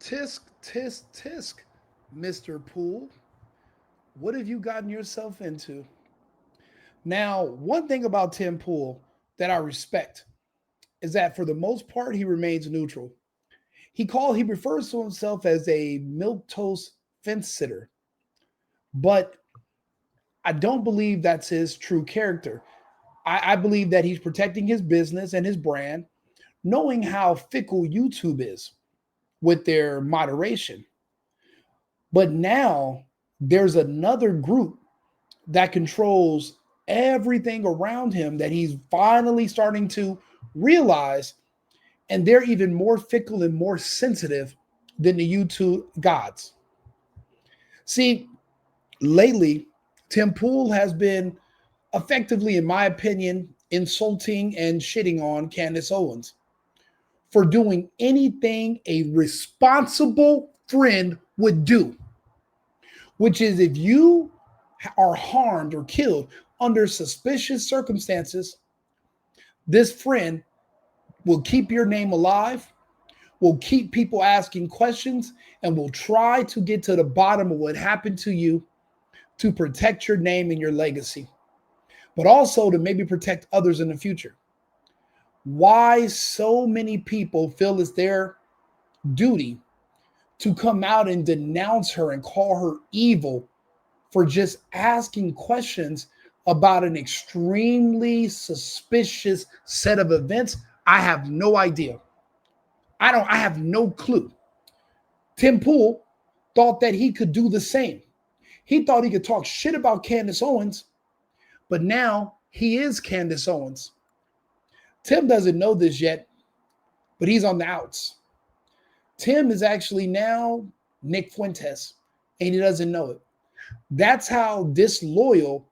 Tisk, tisk, tisk, Mr. Poole. What have you gotten yourself into? Now, one thing about Tim Pool that I respect is that for the most part, he remains neutral. He refers to himself as a milk toast fence sitter, but I don't believe that's his true character. I believe that he's protecting his business and his brand, knowing how fickle YouTube is with their moderation. But now there's another group that controls everything around him that he's finally starting to realize, and they're even more fickle and more sensitive than the YouTube gods. See, lately, Tim Pool has been effectively, in my opinion, insulting and shitting on Candace Owens for doing anything a responsible friend would do, which is if you are harmed or killed under suspicious circumstances, this friend will keep your name alive, will keep people asking questions, and will try to get to the bottom of what happened to you to protect your name and your legacy, but also to maybe protect others in the future. Why so many people feel it's their duty to come out and denounce her and call her evil for just asking questions about an extremely suspicious set of events, I have no idea. I have no clue. Tim Pool thought that he could do the same. He thought he could talk shit about Candace Owens, but now he is Candace Owens. Tim doesn't know this yet, but he's on the outs. Tim is actually now Nick Fuentes, and he doesn't know it. That's how disloyal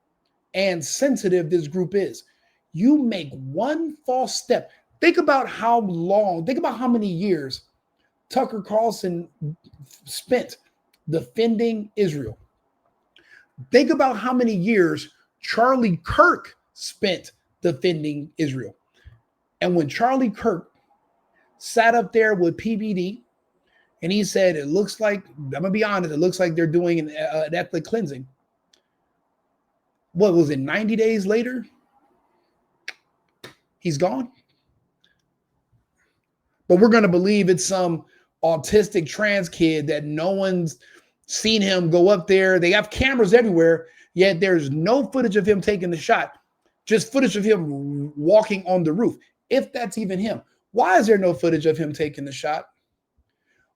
and sensitive this group is. You make one false step. Think about how many years Tucker Carlson spent defending Israel. Think about how many years Charlie Kirk spent defending Israel. And when Charlie Kirk sat up there with PBD and he said, it looks like, I'm going to be honest, it looks like they're doing an ethnic cleansing. What was it, 90 days later? He's gone. But we're going to believe it's some autistic trans kid that no one's seen him go up there. They have cameras everywhere, yet there's no footage of him taking the shot, just footage of him walking on the roof, if that's even him. Why is there no footage of him taking the shot?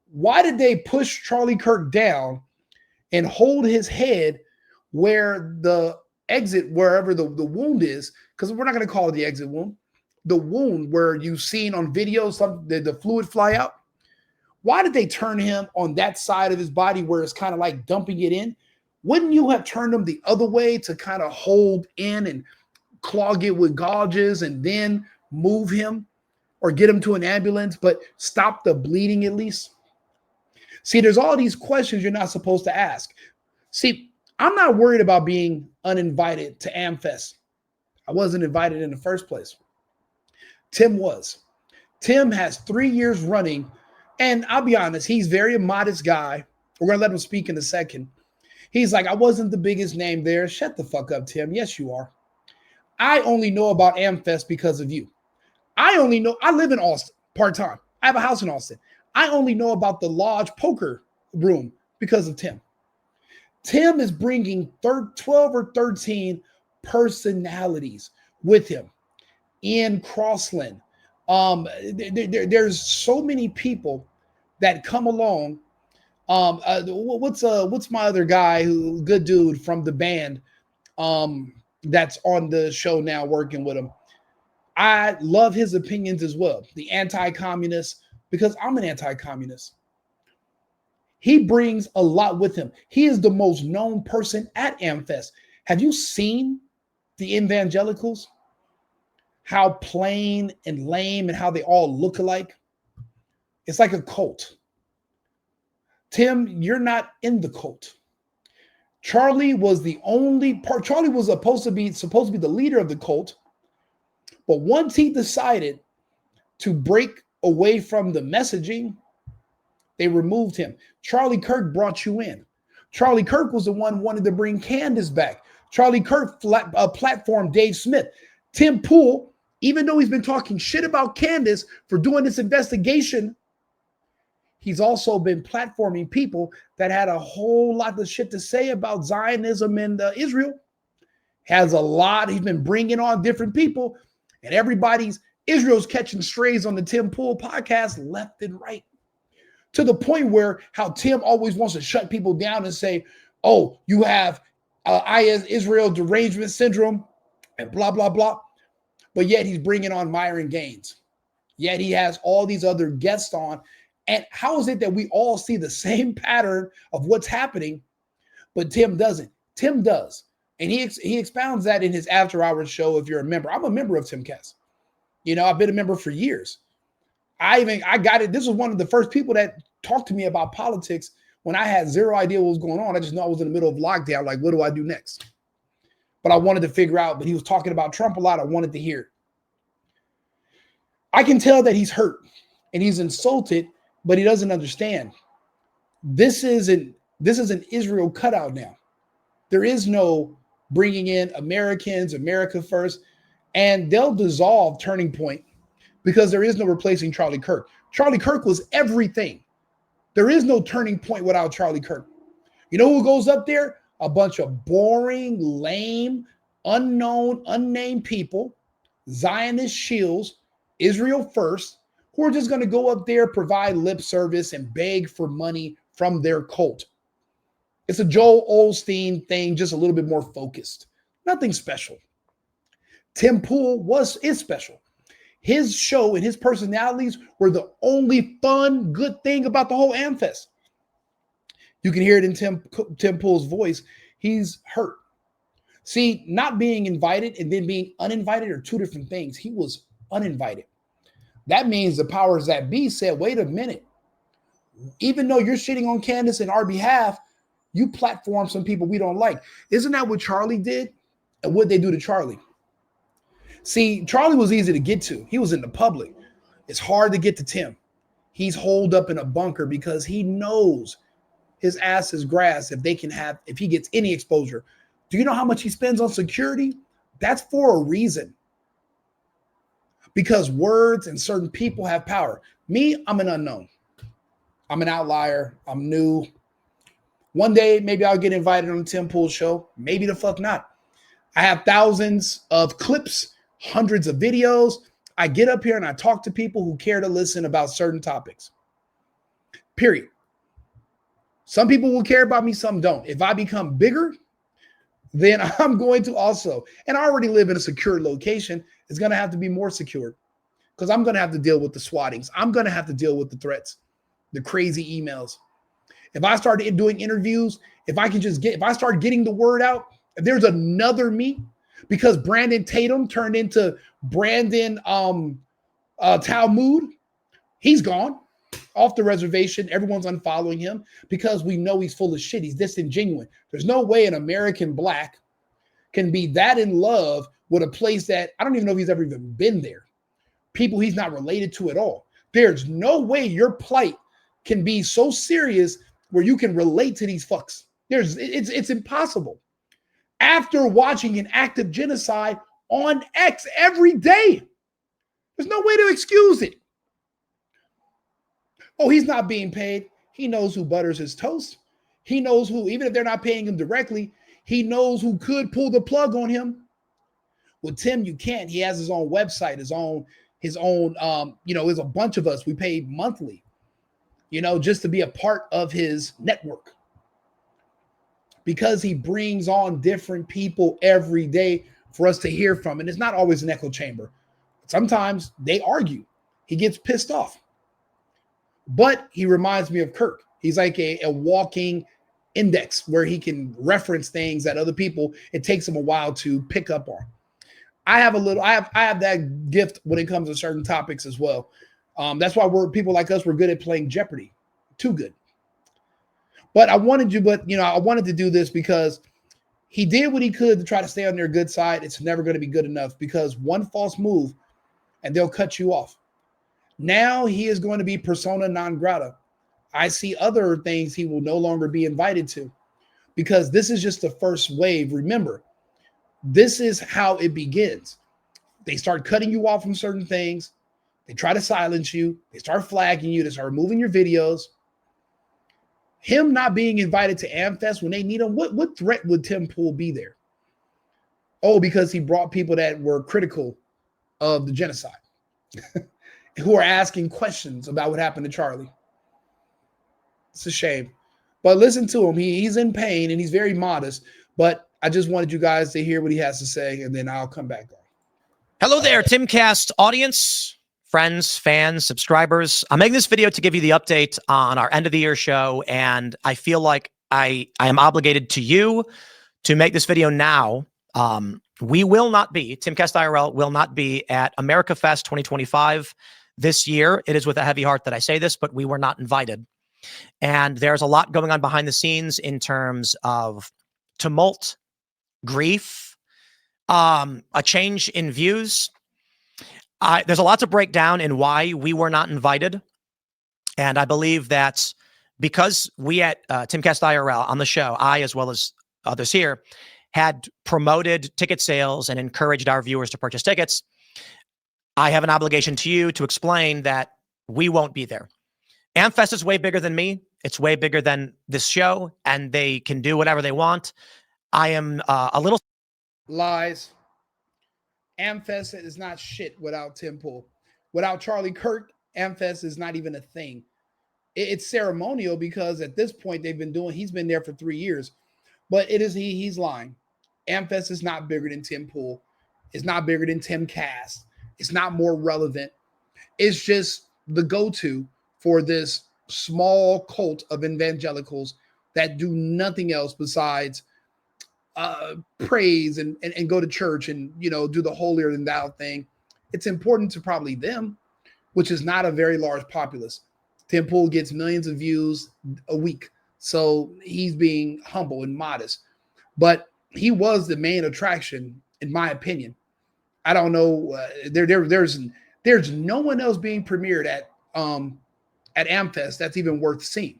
Why did they push Charlie Kirk down and hold his head where the exit, wherever the wound is? Because we're not going to call it the exit wound. The wound where you've seen on video the fluid fly out. Why did they turn him on that side of his body where it's kind of like dumping it in? Wouldn't you have turned him the other way to kind of hold in and clog it with gauges and then move him or get him to an ambulance, but stop the bleeding at least? See, there's all these questions you're not supposed to ask. See, I'm not worried about being uninvited to AmFest. I wasn't invited in the first place. Tim was. Tim has 3 years running, and I'll be honest, he's a very modest guy. We're going to let him speak in a second. He's like, I wasn't the biggest name there. Shut the fuck up, Tim. Yes, you are. I only know about AmFest because of you. I live in Austin part-time. I have a house in Austin. I only know about the Lodge poker room because of Tim. Tim is bringing 12 or 13 personalities with him. Ian Crossland. There's so many people that come along. What's my other guy good dude from the band that's on the show now working with him? I love his opinions as well. The anti-communist, because I'm an anti-communist. He brings a lot with him. He is the most known person at AmFest. Have you seen the evangelicals? How plain and lame and how they all look alike? It's like a cult. Tim, you're not in the cult. Charlie was the only part. Charlie was supposed to be the leader of the cult. But once he decided to break away from the messaging, They removed him. Charlie Kirk brought you in. Charlie Kirk was the one who wanted to bring Candace back. Charlie Kirk platformed Dave Smith. Tim Pool, even though he's been talking shit about Candace for doing this investigation, he's also been platforming people that had a whole lot of shit to say about Zionism and Israel. Has a lot. He's been bringing on different people, and Israel's catching strays on the Tim Pool podcast left and right. To the point where how Tim always wants to shut people down and say, oh, you have Israel derangement syndrome and blah, blah, blah. But yet he's bringing on Myron Gaines. Yet he has all these other guests on. And how is it that we all see the same pattern of what's happening, but Tim doesn't? Tim does. And he expounds that in his After Hours show if you're a member. I'm a member of Timcast. I've been a member for years. I got it. This was one of the first people that talked to me about politics when I had zero idea what was going on. I just know I was in the middle of lockdown. Like, what do I do next? But I wanted to figure out, but he was talking about Trump a lot. I wanted to hear it. I can tell that he's hurt and he's insulted, but he doesn't understand. This is an Israel cutout now. There is no bringing in Americans, America first, and they'll dissolve Turning Point because there is no replacing Charlie Kirk. Charlie Kirk was everything. There is no Turning Point without Charlie Kirk. You know who goes up there? A bunch of boring, lame, unknown, unnamed people, Zionist shills, Israel first, who are just going to go up there, provide lip service, and beg for money from their cult. It's a Joel Osteen thing, just a little bit more focused. Nothing special. Tim Pool is special. His show and his personalities were the only fun, good thing about the whole AmFest. You can hear it in Tim Pool's voice. He's hurt. See, not being invited and then being uninvited are two different things. He was uninvited. That means the powers that be said, wait a minute. Even though you're shitting on Candace in our behalf, you platform some people we don't like. Isn't that what Charlie did? And what they do to Charlie? See, Charlie was easy to get to. He was in the public. It's hard to get to Tim. He's holed up in a bunker because he knows his ass is grass if he gets any exposure. Do you know how much he spends on security? That's for a reason. Because words and certain people have power. Me, I'm an unknown. I'm an outlier. I'm new. One day, maybe I'll get invited on the Tim Pool show. Maybe the fuck not. I have thousands of clips, hundreds of videos. I get up here and I talk to people who care to listen about certain topics. Period. Some people will care about me, some don't. If I become bigger, then I'm going to also, and I already live in a secure location, it's going to have to be more secure because I'm going to have to deal with the swattings. I'm going to have to deal with the threats, the crazy emails. If I start doing interviews, if I start getting the word out, if there's another me, because Brandon Tatum turned into Brandon Talmud, he's gone off the reservation. Everyone's unfollowing him because we know he's full of shit. He's disingenuous. There's no way an American black can be that in love with a place that I don't even know if he's ever even been there. People he's not related to at all. There's no way your plight can be so serious where you can relate to these fucks. It's impossible. After watching an active genocide on X every day, there's no way to excuse it. Oh, he's not being paid. He knows who butters his toast. He knows who, even if they're not paying him directly, he knows who could pull the plug on him. With Tim, you can't. He has his own website, his own, there's a bunch of us. We pay monthly, just to be a part of his network. Because he brings on different people every day for us to hear from. And it's not always an echo chamber. Sometimes they argue. He gets pissed off. But he reminds me of Kirk. He's like a walking index where he can reference things that other people, it takes him a while to pick up on. I have that gift when it comes to certain topics as well. That's why people like us, we're good at playing Jeopardy. Too good. But I wanted to do this because he did what he could to try to stay on their good side. It's never going to be good enough because one false move and they'll cut you off. Now he is going to be persona non grata. I see other things he will no longer be invited to, because this is just the first wave. Remember, this is how it begins. They start cutting you off from certain things. They try to silence you. They start flagging you. They start removing your videos. Him not being invited to AmFest when they need him, what threat would Tim Pool be there? Oh, because he brought people that were critical of the genocide, who are asking questions about what happened to Charlie. It's a shame. But listen to him. He's in pain and he's very modest. But I just wanted you guys to hear what he has to say, and then I'll come back on. Hello there, Timcast audience, friends, fans, subscribers. I'm making this video to give you the update on our end of the year show, and I feel like I am obligated to you to make this video now. We will not be, Timcast IRL will not be at America Fest 2025 this year. It is with a heavy heart that I say this, but we were not invited. And there's a lot going on behind the scenes in terms of tumult, grief, a change in views. There's a lot to break down in why we were not invited. And I believe that because we at Timcast IRL on the show, I, as well as others here, had promoted ticket sales and encouraged our viewers to purchase tickets, I have an obligation to you to explain that we won't be there. AmFest is way bigger than me. It's way bigger than this show, and they can do whatever they want. I am a little... Lies. AmFest is not shit without Tim Pool. Without Charlie Kirk, AmFest is not even a thing. It's ceremonial because at this point he's been there for 3 years. But he's lying. AmFest is not bigger than Tim Pool. It's not bigger than Timcast. It's not more relevant. It's just the go-to for this small cult of evangelicals that do nothing else besides praise and go to church and, do the holier than thou thing. It's important to probably them, which is not a very large populace. Tim Pool gets millions of views a week. So he's being humble and modest, but he was the main attraction, in my opinion. I don't know. There's no one else being premiered at AmFest that's even worth seeing.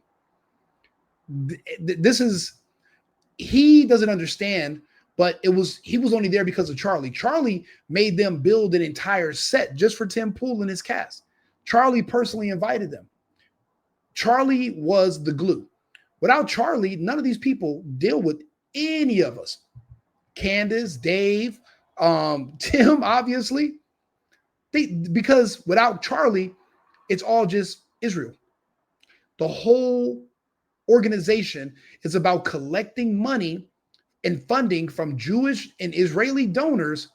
He doesn't understand, but he was only there because of Charlie. Charlie made them build an entire set just for Tim Pool and his cast. Charlie personally invited them. Charlie was the glue. Without Charlie, none of these people deal with any of us. Candace, Dave, Tim, obviously. Because without Charlie, it's all just Israel. The whole organization is about collecting money and funding from Jewish and Israeli donors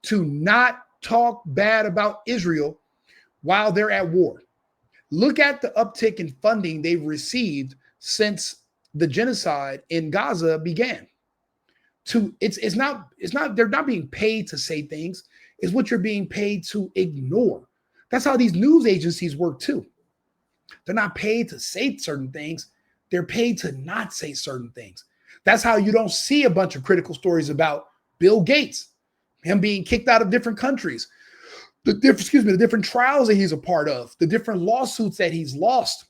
to not talk bad about Israel while they're at war. Look at the uptick in funding they've received since the genocide in Gaza began. It's not they're not being paid to say things. It's what you're being paid to ignore. That's how these news agencies work too. They're not paid to say certain things. They're paid to not say certain things. That's how you don't see a bunch of critical stories about Bill Gates, him being kicked out of different countries, the different trials that he's a part of, the different lawsuits that he's lost.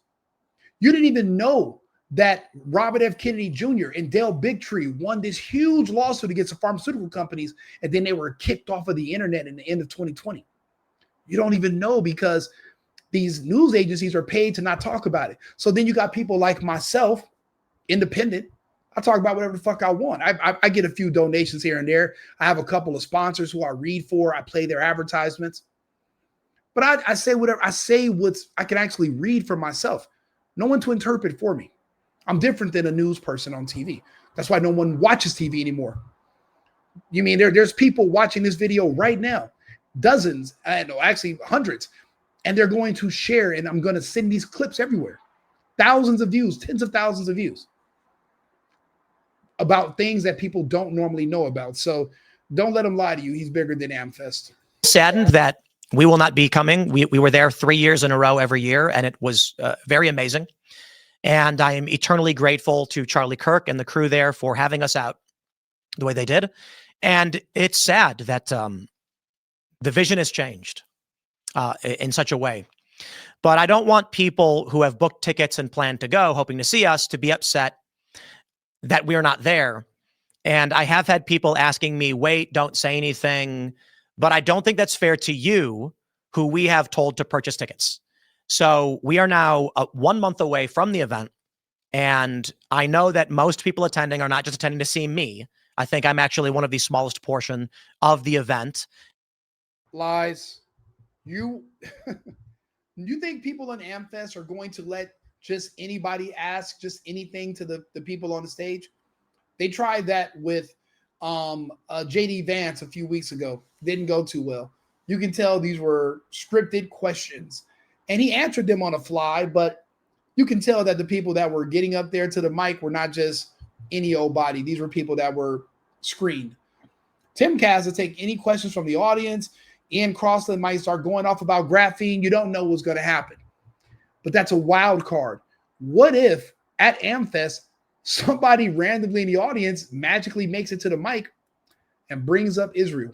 You didn't even know that Robert F. Kennedy Jr. and Dale Bigtree won this huge lawsuit against the pharmaceutical companies, and then they were kicked off of the internet in the end of 2020. You don't even know because these news agencies are paid to not talk about it. So then you got people like myself, independent. I talk about whatever the fuck I want. I get a few donations here and there. I have a couple of sponsors who I read for. I play their advertisements. But I say whatever. I say what's I can actually read for myself. No one to interpret for me. I'm different than a news person on TV. That's why no one watches TV anymore. You mean there's people watching this video right now, dozens, actually hundreds, and they're going to share, and I'm going to send these clips everywhere. Thousands of views, tens of thousands of views about things that people don't normally know about. So don't let him lie to you. He's bigger than AmFest. Saddened that we will not be coming. We were there 3 years in a row every year, and it was very amazing. And I am eternally grateful to Charlie Kirk and the crew there for having us out the way they did. And it's sad that the vision has changed in such a way. But I don't want people who have booked tickets and plan to go, hoping to see us, to be upset that we're not there. And I have had people asking me, wait, don't say anything. But I don't think that's fair to you, who we have told to purchase tickets. So we are now 1 month away from the event. And I know that most people attending are not just attending to see me. I think I'm actually one of the smallest portion of the event. Lies. You you think people in AmFest are going to let just anybody ask just anything to the people on the stage? They tried that with JD Vance a few weeks ago. Didn't go too well. You can tell these were scripted questions. And he answered them on the fly, but you can tell that the people that were getting up there to the mic were not just any old body. These were people that were screened. Timcast will take any questions from the audience. Ian Crossland might start going off about graphene. You don't know what's going to happen. But that's a wild card. What if at AmFest, somebody randomly in the audience magically makes it to the mic and brings up Israel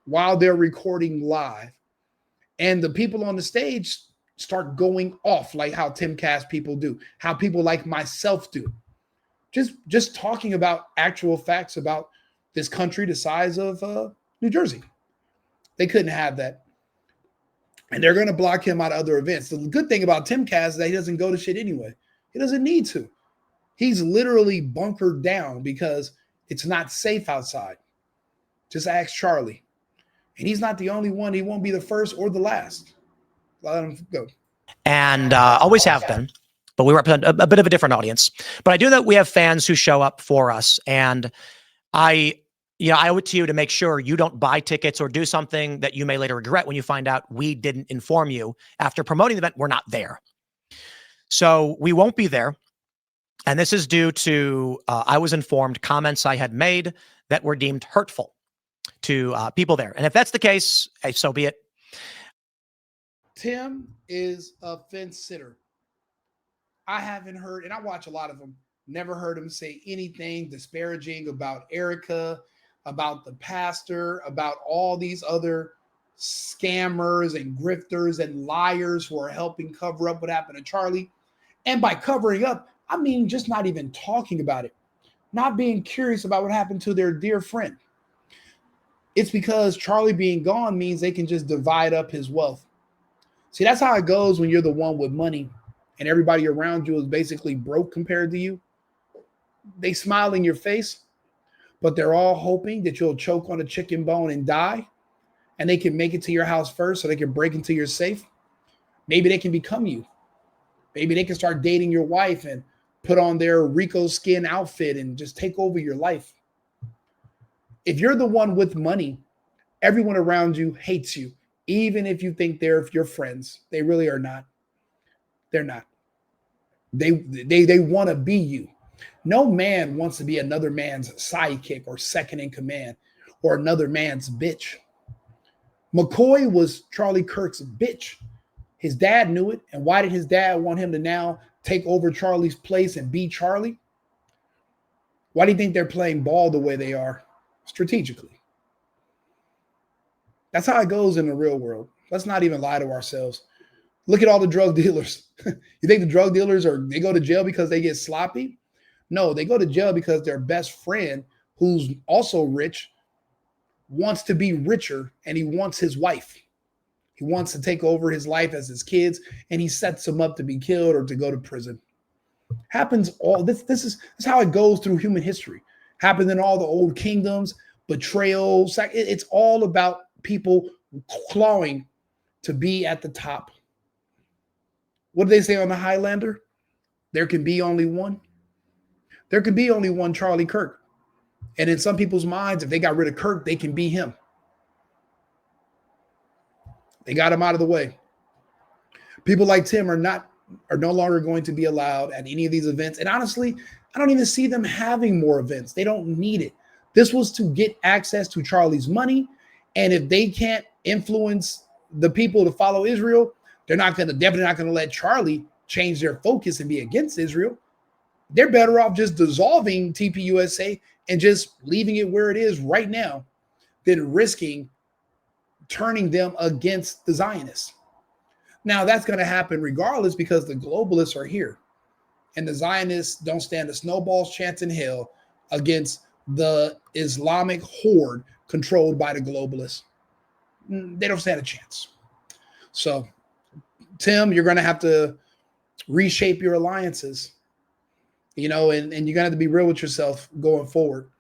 while they're recording live? And the people on the stage start going off like how Timcast people do, how people like myself do. Just talking about actual facts about this country the size of New Jersey. They couldn't have that. And they're going to block him out of other events. The good thing about Timcast is that he doesn't go to shit anyway. He doesn't need to. He's literally bunkered down because it's not safe outside. Just ask Charlie. And he's not the only one. He won't be the first or the last. Let him go. And always have been. But we represent a bit of a different audience. But I do know that we have fans who show up for us. And I owe it to you to make sure you don't buy tickets or do something that you may later regret when you find out we didn't inform you after promoting the event. We're not there. So we won't be there. And this is due to, I was informed, comments I had made that were deemed hurtful to people there. And if that's the case, so be it. Tim is a fence sitter. I haven't heard, and I watch a lot of them, never heard him say anything disparaging about Erica, about the pastor, about all these other scammers and grifters and liars who are helping cover up what happened to Charlie. And by covering up, I mean just not even talking about it, not being curious about what happened to their dear friend. It's because Charlie being gone means they can just divide up his wealth. See, that's how it goes when you're the one with money and everybody around you is basically broke compared to you. They smile in your face, but they're all hoping that you'll choke on a chicken bone and die, and they can make it to your house first so they can break into your safe. Maybe they can become you. Maybe they can start dating your wife and put on their Rico skin outfit and just take over your life. If you're the one with money, everyone around you hates you, even if you think they're your friends. They really are not. They're not. They want to be you. No man wants to be another man's sidekick or second in command or another man's bitch. McCoy was Charlie Kirk's bitch. His dad knew it. And why did his dad want him to now take over Charlie's place and be Charlie? Why do you think they're playing ball the way they are? Strategically. That's how it goes in the real world. Let's not even lie to ourselves. Look at all the drug dealers. You think the drug dealers they go to jail because they get sloppy? No, they go to jail because their best friend, who's also rich, wants to be richer, and he wants his wife. He wants to take over his life as his kids, and he sets them up to be killed or to go to prison. Happens all this is how it goes through human history. Happened in all the old kingdoms, betrayals. It's all about people clawing to be at the top. What do they say on the Highlander? There can be only one. There could be only one Charlie Kirk. And in some people's minds, if they got rid of Kirk, they can be him. They got him out of the way. People like Tim are no longer going to be allowed at any of these events. And honestly, I don't even see them having more events. They don't need it. This was to get access to Charlie's money. And if they can't influence the people to follow Israel, they're definitely not going to let Charlie change their focus and be against Israel. They're better off just dissolving TPUSA and just leaving it where it is right now than risking turning them against the Zionists. Now, that's going to happen regardless because the globalists are here. And the Zionists don't stand a snowball's chance in hell against the Islamic horde controlled by the globalists. They don't stand a chance. So, Tim, you're going to have to reshape your alliances, and you're going to have to be real with yourself going forward.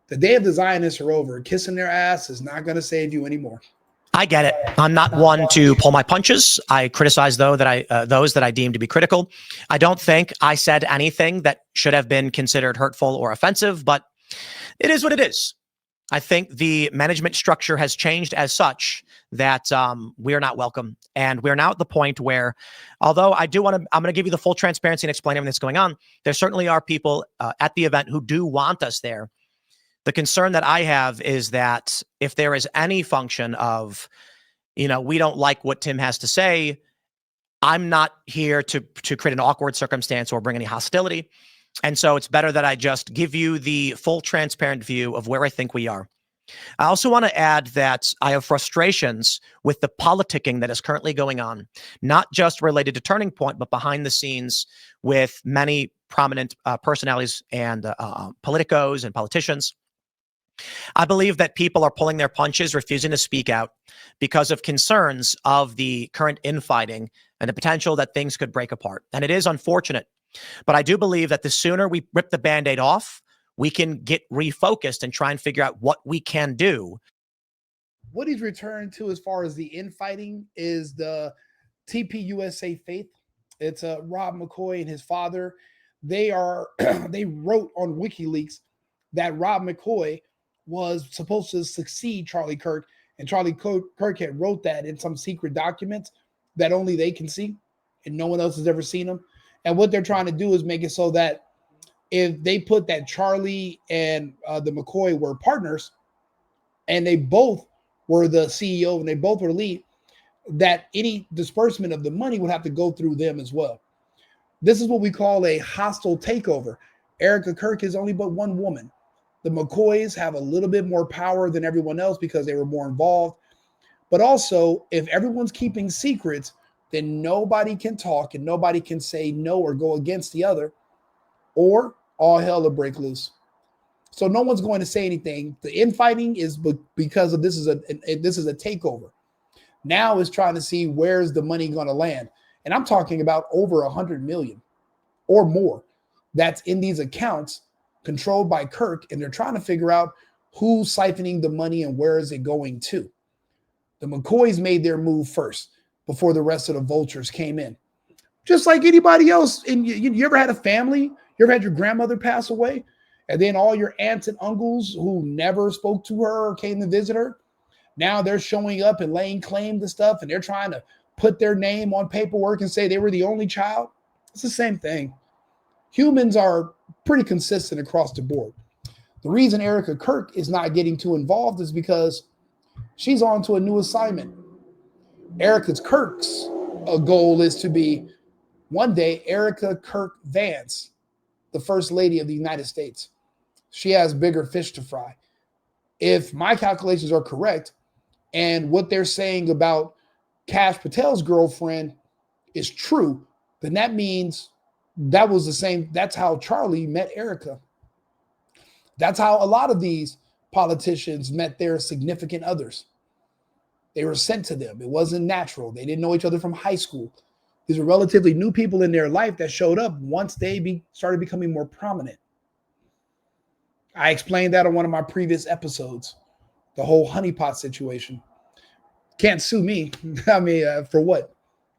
The day of the Zionists are over. Kissing their ass is not going to save you anymore. I get it. I'm not one to pull my punches. I criticize those that I deem to be critical. I don't think I said anything that should have been considered hurtful or offensive, but it is what it is. I think the management structure has changed as such that we're not welcome. And we're now at the point where, although I'm going to give you the full transparency and explain everything that's going on, there certainly are people at the event who do want us there. The concern that I have is that if there is any function of, we don't like what Tim has to say, I'm not here to create an awkward circumstance or bring any hostility. And so it's better that I just give you the full transparent view of where I think we are. I also want to add that I have frustrations with the politicking that is currently going on, not just related to Turning Point, but behind the scenes with many prominent personalities and politicos and politicians. I believe that people are pulling their punches, refusing to speak out because of concerns of the current infighting and the potential that things could break apart. And it is unfortunate, but I do believe that the sooner we rip the Band-Aid off, we can get refocused and try and figure out what we can do. What he's returning to as far as the infighting is the TPUSA faith. It's Rob McCoy and his father. They wrote on WikiLeaks that Rob McCoy was supposed to succeed Charlie Kirk, and Charlie Kirk had wrote that in some secret documents that only they can see and no one else has ever seen them. And what they're trying to do is make it so that if they put that Charlie and the McCoy were partners and they both were the CEO and they both were lead, that any disbursement of the money would have to go through them as well. This is what we call a hostile takeover. Erica Kirk is only but one woman. The McCoys have a little bit more power than everyone else because they were more involved. But also, if everyone's keeping secrets, then nobody can talk and nobody can say no or go against the other, or all hell will break loose. So no one's going to say anything. The infighting is because of this is a takeover. Now it's trying to see where's the money going to land. And I'm talking about over 100 million or more that's in these accounts controlled by Kirk, and they're trying to figure out who's siphoning the money and where is it going to. The McCoys made their move first before the rest of the vultures came in. Just like anybody else. And you ever had a family? You ever had your grandmother pass away? And then all your aunts and uncles who never spoke to her or came to visit her, now they're showing up and laying claim to stuff, and they're trying to put their name on paperwork and say they were the only child. It's the same thing. Humans are pretty consistent across the board. The reason Erica Kirk is not getting too involved is because she's on to a new assignment. Erica Kirk's goal is to be one day Erica Kirk Vance, the First Lady of the United States. She has bigger fish to fry. If my calculations are correct, and what they're saying about Kash Patel's girlfriend is true, then that means that was the same. That's how Charlie met Erica. That's how a lot of these politicians met their significant others. They were sent to them. It wasn't natural. They didn't know each other from high school. These are relatively new people in their life that showed up once they started becoming more prominent. I explained that on one of my previous episodes, the whole honeypot situation. Can't sue me. I mean, for what?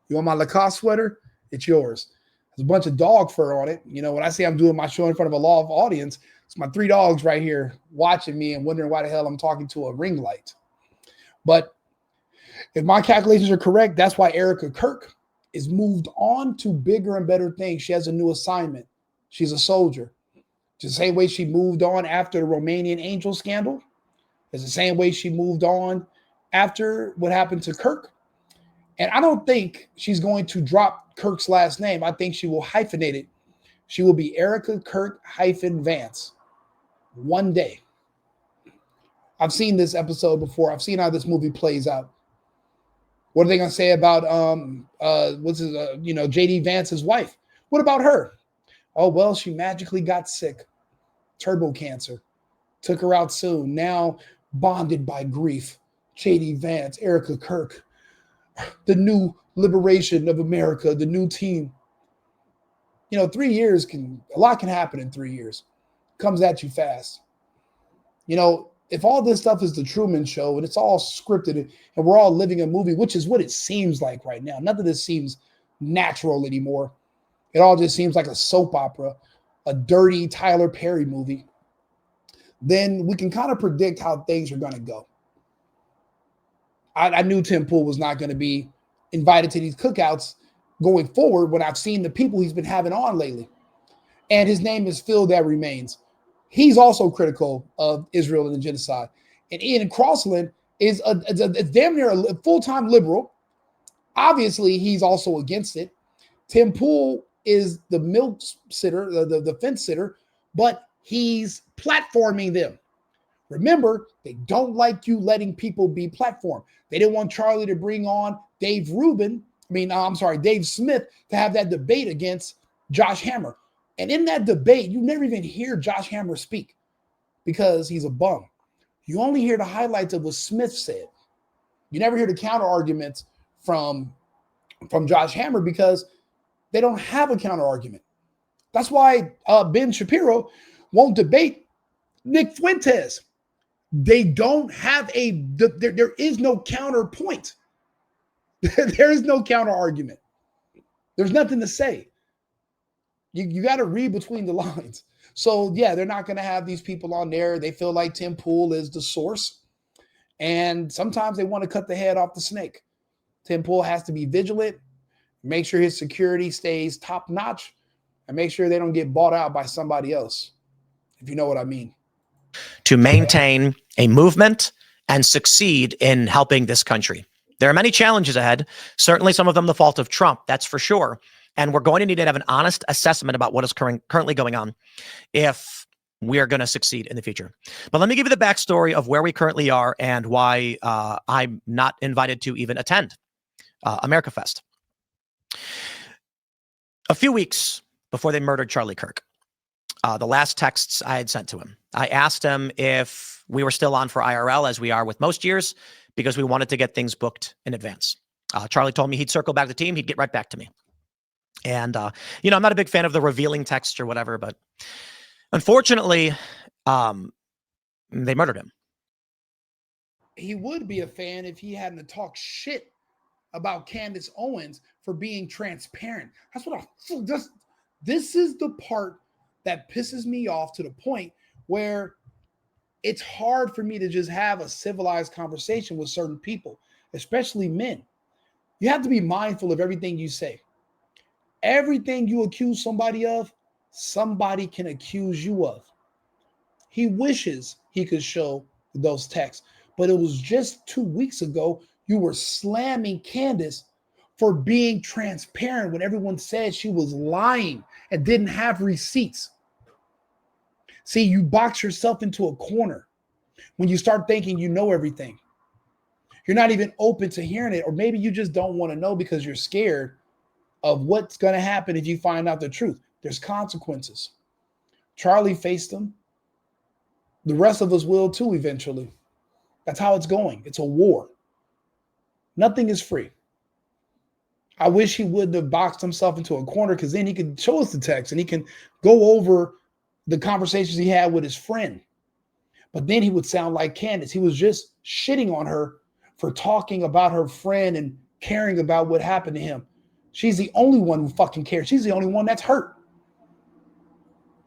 You want my Lacoste sweater? It's yours. There's a bunch of dog fur on it. When I say I'm doing my show in front of a live audience, it's my 3 dogs right here watching me and wondering why the hell I'm talking to a ring light. But if my calculations are correct, that's why Erica Kirk is moved on to bigger and better things. She has a new assignment. She's a soldier. Just the same way she moved on after the Romanian Angel scandal. It's the same way she moved on after what happened to Kirk. And I don't think she's going to drop Kirk's last name. I think she will hyphenate it. She will be Erica Kirk -Vance. One day. I've seen this episode before. I've seen how this movie plays out. What are they going to say about JD Vance's wife? What about her? Oh, well, she magically got sick. Turbo cancer. Took her out soon. Now bonded by grief. JD Vance, Erica Kirk, the new liberation of America, the new team. 3 years a lot can happen in 3 years. Comes at you fast. If all this stuff is the Truman Show and it's all scripted and we're all living a movie, which is what it seems like right now. None of this seems natural anymore. It all just seems like a soap opera, a dirty Tyler Perry movie. Then we can kind of predict how things are going to go. I knew Tim Pool was not going to be invited to these cookouts going forward when I've seen the people he's been having on lately. And his name is Phil That Remains. He's also critical of Israel and the genocide. And Ian Crossland is a damn near a full-time liberal. Obviously, he's also against it. Tim Pool is the milk sitter, the fence sitter, but he's platforming them. Remember, they don't like you letting people be platformed. They didn't want Charlie to bring on Dave Smith to have that debate against Josh Hammer. And in that debate, you never even hear Josh Hammer speak because he's a bum. You only hear the highlights of what Smith said. You never hear the counter arguments from Josh Hammer because they don't have a counter argument. That's why Ben Shapiro won't debate Nick Fuentes. They don't have there is no counterpoint. There is no counter argument. There's nothing to say. You got to read between the lines. So, yeah, they're not going to have these people on there. They feel like Tim Pool is the source. And sometimes they want to cut the head off the snake. Tim Pool has to be vigilant, make sure his security stays top notch, and make sure they don't get bought out by somebody else, if you know what I mean. To maintain a movement and succeed in helping this country. There are many challenges ahead, certainly some of them the fault of Trump, that's for sure. And we're going to need to have an honest assessment about what is currently going on if we are going to succeed in the future. But let me give you the backstory of where we currently are and why I'm not invited to even attend America Fest. A few weeks before they murdered Charlie Kirk, the last texts I had sent to him, I asked him if we were still on for IRL as we are with most years because we wanted to get things booked in advance. Charlie told me he'd circle back the team. He'd get right back to me. And, I'm not a big fan of the revealing text or whatever, but unfortunately, they murdered him. He would be a fan if he hadn't talked shit about Candace Owens for being transparent. That's what this is the part that pisses me off to the point where it's hard for me to just have a civilized conversation with certain people, especially men. You have to be mindful of everything you say. Everything you accuse somebody of, somebody can accuse you of. He wishes he could show those texts, but it was just 2 weeks ago you were slamming Candace for being transparent when everyone said she was lying and didn't have receipts. See, you box yourself into a corner when you start thinking you know everything. You're not even open to hearing it, or maybe you just don't want to know because you're scared of what's going to happen if you find out the truth. There's consequences. Charlie faced them. The rest of us will too eventually. That's how it's going. It's a war. Nothing is free. I wish he wouldn't have boxed himself into a corner because then he could show us the text and he can go over the conversations he had with his friend. But then he would sound like Candace. He was just shitting on her for talking about her friend and caring about what happened to him. She's the only one who fucking cares. She's the only one that's hurt.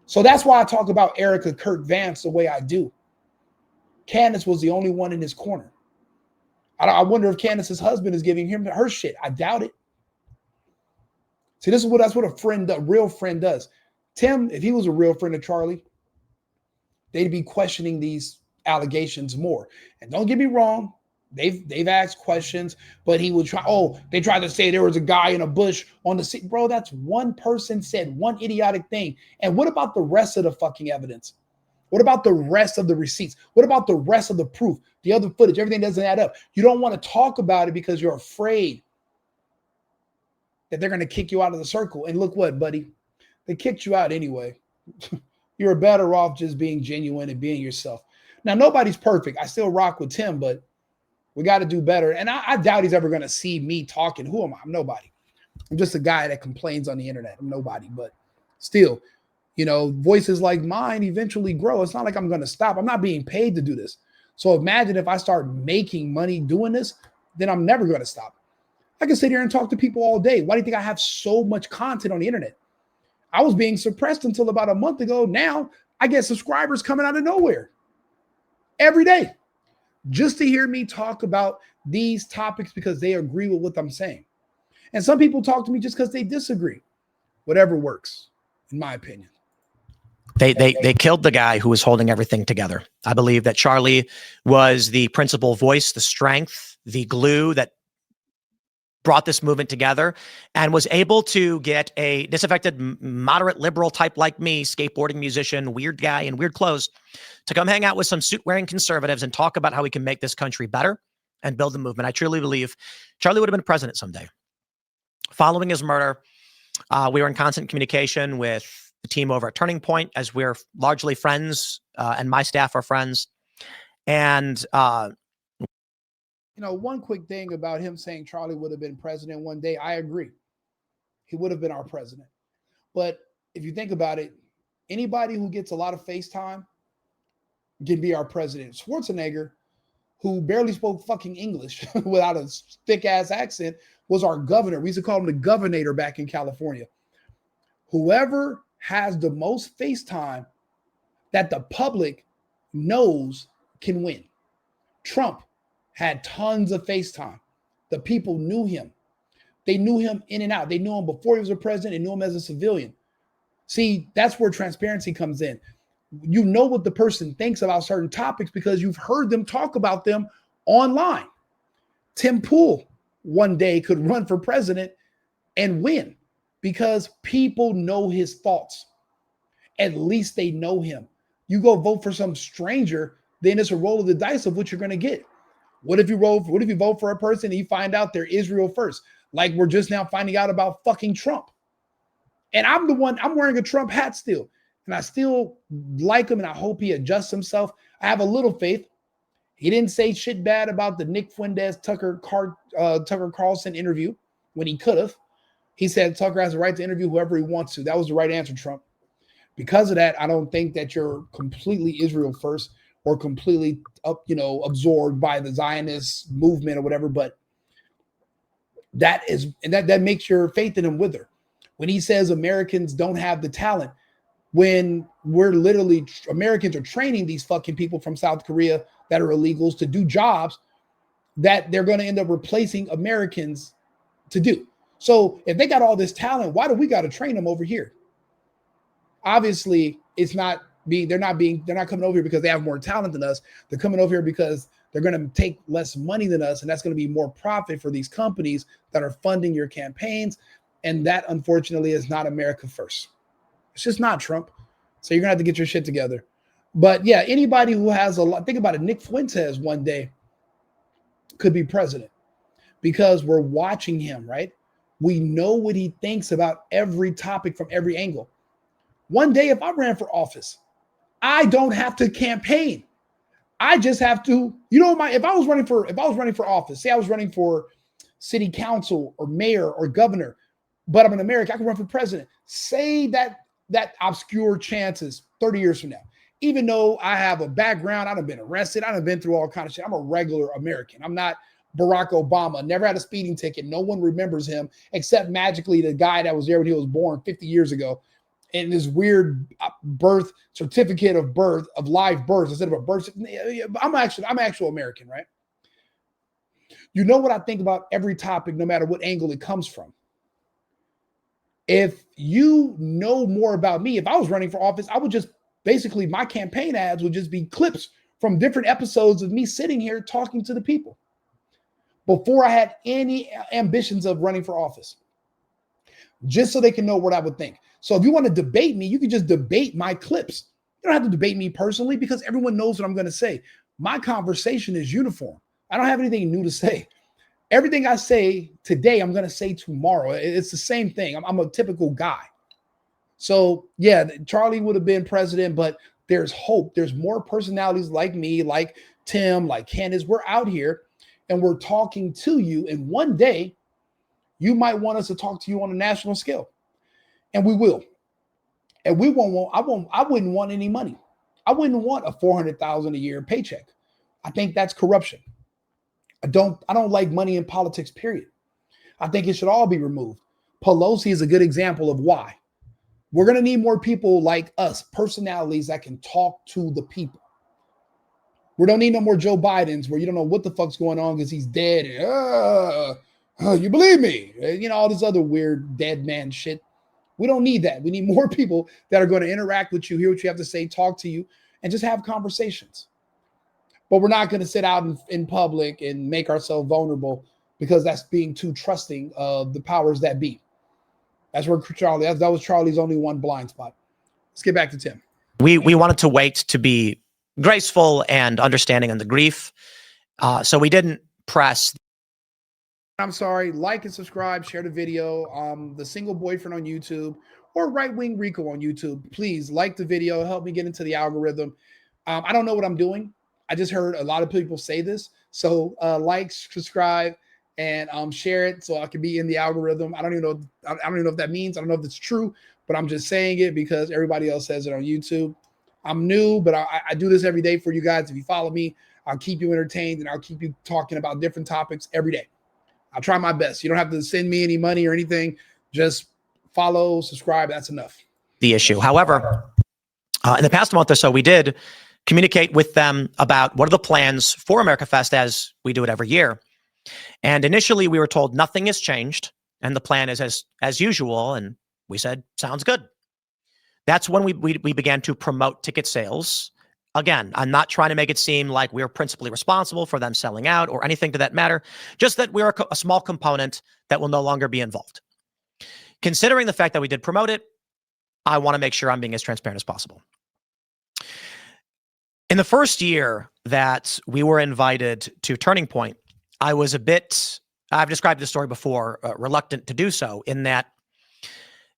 So that's why I talk about Erica Kirk Vance the way I do. Candace was the only one in his corner. I wonder if Candace's husband is giving him her shit. I doubt it. See, that's what a real friend does. Tim, if he was a real friend of Charlie, they'd be questioning these allegations more. And don't get me wrong, they've asked questions, but he would try. Oh, they tried to say there was a guy in a bush on the seat. Bro, that's one person said one idiotic thing. And what about the rest of the fucking evidence? What about the rest of the receipts? What about the rest of the proof? The other footage, everything doesn't add up. You don't want to talk about it because you're afraid that they're going to kick you out of the circle. And look what, buddy, they kicked you out anyway. You're better off just being genuine and being yourself. Now, nobody's perfect. I still rock with Tim, but we got to do better. And I doubt he's ever going to see me talking. Who am I? I'm nobody. I'm just a guy that complains on the internet. I'm nobody. But still, you know, voices like mine eventually grow. It's not like I'm going to stop. I'm not being paid to do this. So imagine if I start making money doing this, then I'm never going to stop. I can sit here and talk to people all day. Why do you think I have so much content on the internet? I was being suppressed until about a month ago. Now I get subscribers coming out of nowhere every day just to hear me talk about these topics because they agree with what I'm saying. And some people talk to me just because they disagree. Whatever works, in my opinion. They killed the guy who was holding everything together. I believe that Charlie was the principal voice, the strength, the glue that brought this movement together and was able to get a disaffected, moderate liberal type like me, skateboarding musician, weird guy in weird clothes, to come hang out with some suit-wearing conservatives and talk about how we can make this country better and build the movement. I truly believe Charlie would have been president someday. Following his murder, we were in constant communication with the team over at Turning Point, as we're largely friends, and my staff are friends. And you know, one quick thing about him saying Charlie would have been president one day, I agree. He would have been our president. But if you think about it, anybody who gets a lot of face time can be our president. Schwarzenegger, who barely spoke fucking English without a thick ass accent, was our governor. We used to call him the governor back in California. Whoever has the most face time that the public knows can win. Trump had tons of face time. The people knew him. They knew him in and out. They knew him before he was a president and knew him as a civilian. See, that's where transparency comes in. You know what the person thinks about certain topics because you've heard them talk about them online. Tim Pool one day could run for president and win because people know his thoughts. At least they know him. You go vote for some stranger, then it's a roll of the dice of what you're going to get. What if you vote for a person and you find out they're Israel first? Like we're just now finding out about fucking Trump. And I'm wearing a Trump hat still. And I still like him and I hope he adjusts himself. I have a little faith. He didn't say shit bad about the Nick Fuentes Tucker Carlson interview when he could have. He said Tucker has the right to interview whoever he wants to. That was the right answer, Trump. Because of that, I don't think that you're completely Israel first or completely absorbed by the Zionist movement or whatever. But that makes your faith in him wither. When he says Americans don't have the talent, when Americans are training these fucking people from South Korea that are illegals to do jobs that they're going to end up replacing Americans to do. So if they got all this talent, why do we got to train them over here? Obviously, they're not coming over here because they have more talent than us. They're coming over here because they're going to take less money than us, and that's going to be more profit for these companies that are funding your campaigns. And that, unfortunately, is not America first. It's just not, Trump. So you're going to have to get your shit together. But yeah, anybody who has a lot, think about it. Nick Fuentes one day could be president because we're watching him, right? We know what he thinks about every topic from every angle. One day, if I ran for office, I don't have to campaign. I just have to, if I was running for office, say I was running for city council or mayor or governor, but I'm an American, I can run for president. Say that obscure chances 30 years from now, even though I have a background, I've been arrested, I've been through all kinds of shit. I'm a regular American. I'm not Barack Obama, never had a speeding ticket. No one remembers him except magically the guy that was there when he was born 50 years ago. And this weird birth certificate of live birth instead of a birth. I'm actual American, right? You know what I think about every topic, no matter what angle it comes from. If you know more about me, if I was running for office, I would just basically my campaign ads would just be clips from different episodes of me sitting here talking to the people before I had any ambitions of running for office, just so they can know what I would think. So if you want to debate me, you can just debate my clips You don't have to debate me personally because everyone knows what I'm going to say. My conversation is uniform. I don't have anything new to say. Everything I say today, I'm going to say tomorrow. It's the same thing. I'm a typical guy. So, yeah, Charlie would have been president, but there's hope. There's more personalities like me, like Tim, like Candace. We're out here and we're talking to you. And one day, you might want us to talk to you on a national scale. And we will. And we I wouldn't want any money. I wouldn't want a 400,000 a year paycheck. I think that's corruption. I don't like money in politics, period. I think it should all be removed. Pelosi is a good example of why. We're going to need more people like us, personalities that can talk to the people. We don't need no more Joe Bidens where you don't know what the fuck's going on because he's dead. You believe me? All this other weird dead man shit. We don't need that. We need more people that are going to interact with you, hear what you have to say, talk to you, and just have conversations. But we're not going to sit out in public and make ourselves vulnerable because that's being too trusting of the powers that be. That's where that was Charlie's only one blind spot. Let's get back to Tim. We wanted to wait to be graceful and understanding on the grief. So we didn't press. I'm sorry. Like and subscribe, share the video. The Single Boyfriend on YouTube or Right Wing Rico on YouTube. Please like the video. Help me get into the algorithm. I don't know what I'm doing. I just heard a lot of people say this. So like, subscribe, and share it so I can be in the algorithm. I don't even know if that means. I don't know if it's true, but I'm just saying it because everybody else says it on YouTube. I'm new, but I do this every day for you guys. If you follow me, I'll keep you entertained and I'll keep you talking about different topics every day. I'll try my best. You don't have to send me any money or anything. Just follow, subscribe. That's enough. The issue. However, in the past month or so, we did communicate with them about what are the plans for America Fest as we do it every year. And initially we were told nothing has changed and the plan is as usual. And we said, sounds good. That's when we began to promote ticket sales. Again, I'm not trying to make it seem like we're principally responsible for them selling out or anything to that matter, just that we're a small component that will no longer be involved. Considering the fact that we did promote it, I want to make sure I'm being as transparent as possible. In the first year that we were invited to Turning Point, I was I've described this story before, reluctant to do so, in that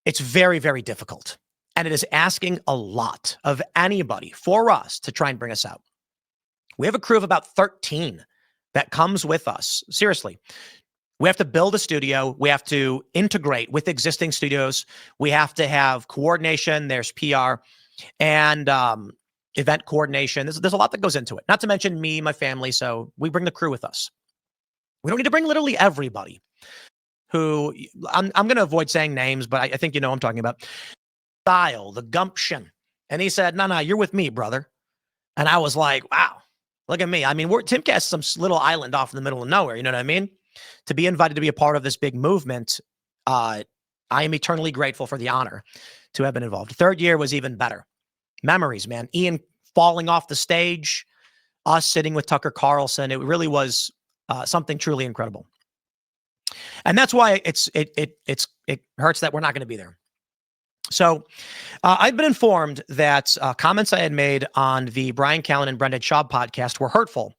it's very, very difficult. And it is asking a lot of anybody for us to try and bring us out. We have a crew of about 13 that comes with us. Seriously, we have to build a studio. We have to integrate with existing studios. We have to have coordination. There's PR and event coordination. There's a lot that goes into it, not to mention me, my family. So we bring the crew with us. We don't need to bring literally everybody who I'm going to avoid saying names, but I think you know what I'm talking about. Style, the gumption. And he said, no, you're with me, brother. And I was like, wow, look at me. I mean, we're Timcast, some little island off in the middle of nowhere. You know what I mean? To be invited to be a part of this big movement, I am eternally grateful for the honor to have been involved. Third year was even better. Memories, man. Ian falling off the stage, us sitting with Tucker Carlson. It really was something truly incredible. And that's why it hurts that we're not going to be there. So I've been informed that comments I had made on the Brian Callen and Brendan Schaub podcast were hurtful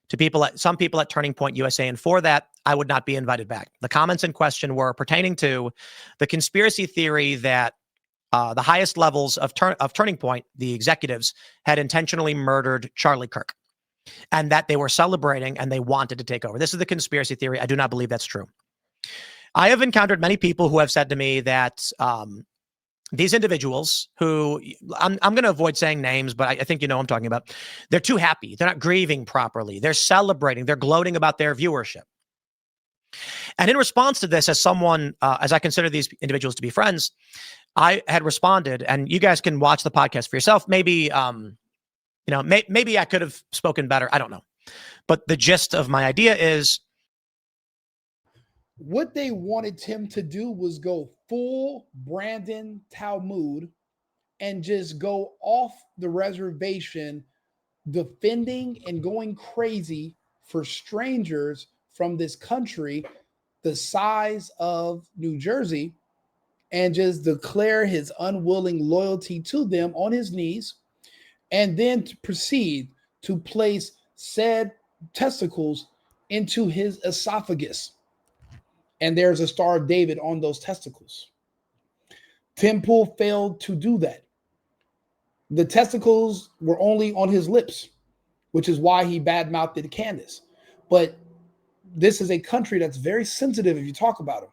to some people at Turning Point USA. And for that, I would not be invited back. The comments in question were pertaining to the conspiracy theory that the highest levels of Turning Point, the executives, had intentionally murdered Charlie Kirk and that they were celebrating and they wanted to take over. This is the conspiracy theory. I do not believe that's true. I have encountered many people who have said to me that these individuals who I'm going to avoid saying names, but I think you know what I'm talking about. They're too happy. They're not grieving properly. They're celebrating. They're gloating about their viewership. And in response to this, as someone, as I consider these individuals to be friends, I had responded, and you guys can watch the podcast for yourself. Maybe, maybe I could have spoken better. I don't know. But the gist of my idea is, what they wanted Tim to do was go full Brandon Talmud and just go off the reservation, defending and going crazy for strangers from this country the size of New Jersey, and just declare his unwilling loyalty to them on his knees and then to proceed to place said testicles into his esophagus. And there's a Star of David on those testicles. Tim Pool failed to do that. The testicles were only on his lips, which is why he badmouthed Candace. But this is a country that's very sensitive if you talk about them.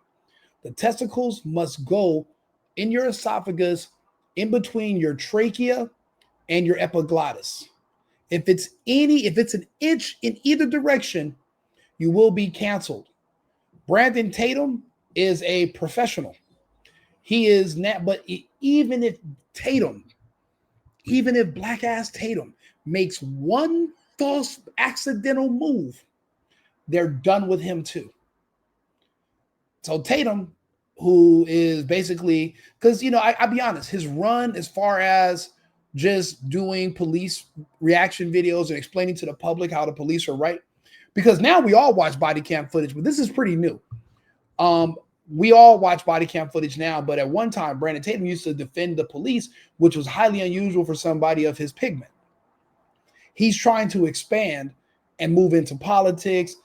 The testicles must go in your esophagus, in between your trachea and your epiglottis. If it's an inch in either direction, you will be canceled. Brandon Tatum is a professional. He is not, but even if black ass Tatum makes one false accidental move, they're done with him too. So Tatum, who is basically, because, I'll be honest, his run as far as just doing police reaction videos and explaining to the public how the police are right, because now we all watch body cam footage, but this is pretty new. We all watch body cam footage now, but at one time, Brandon Tatum used to defend the police, which was highly unusual for somebody of his pigment. He's trying to expand and move into politics,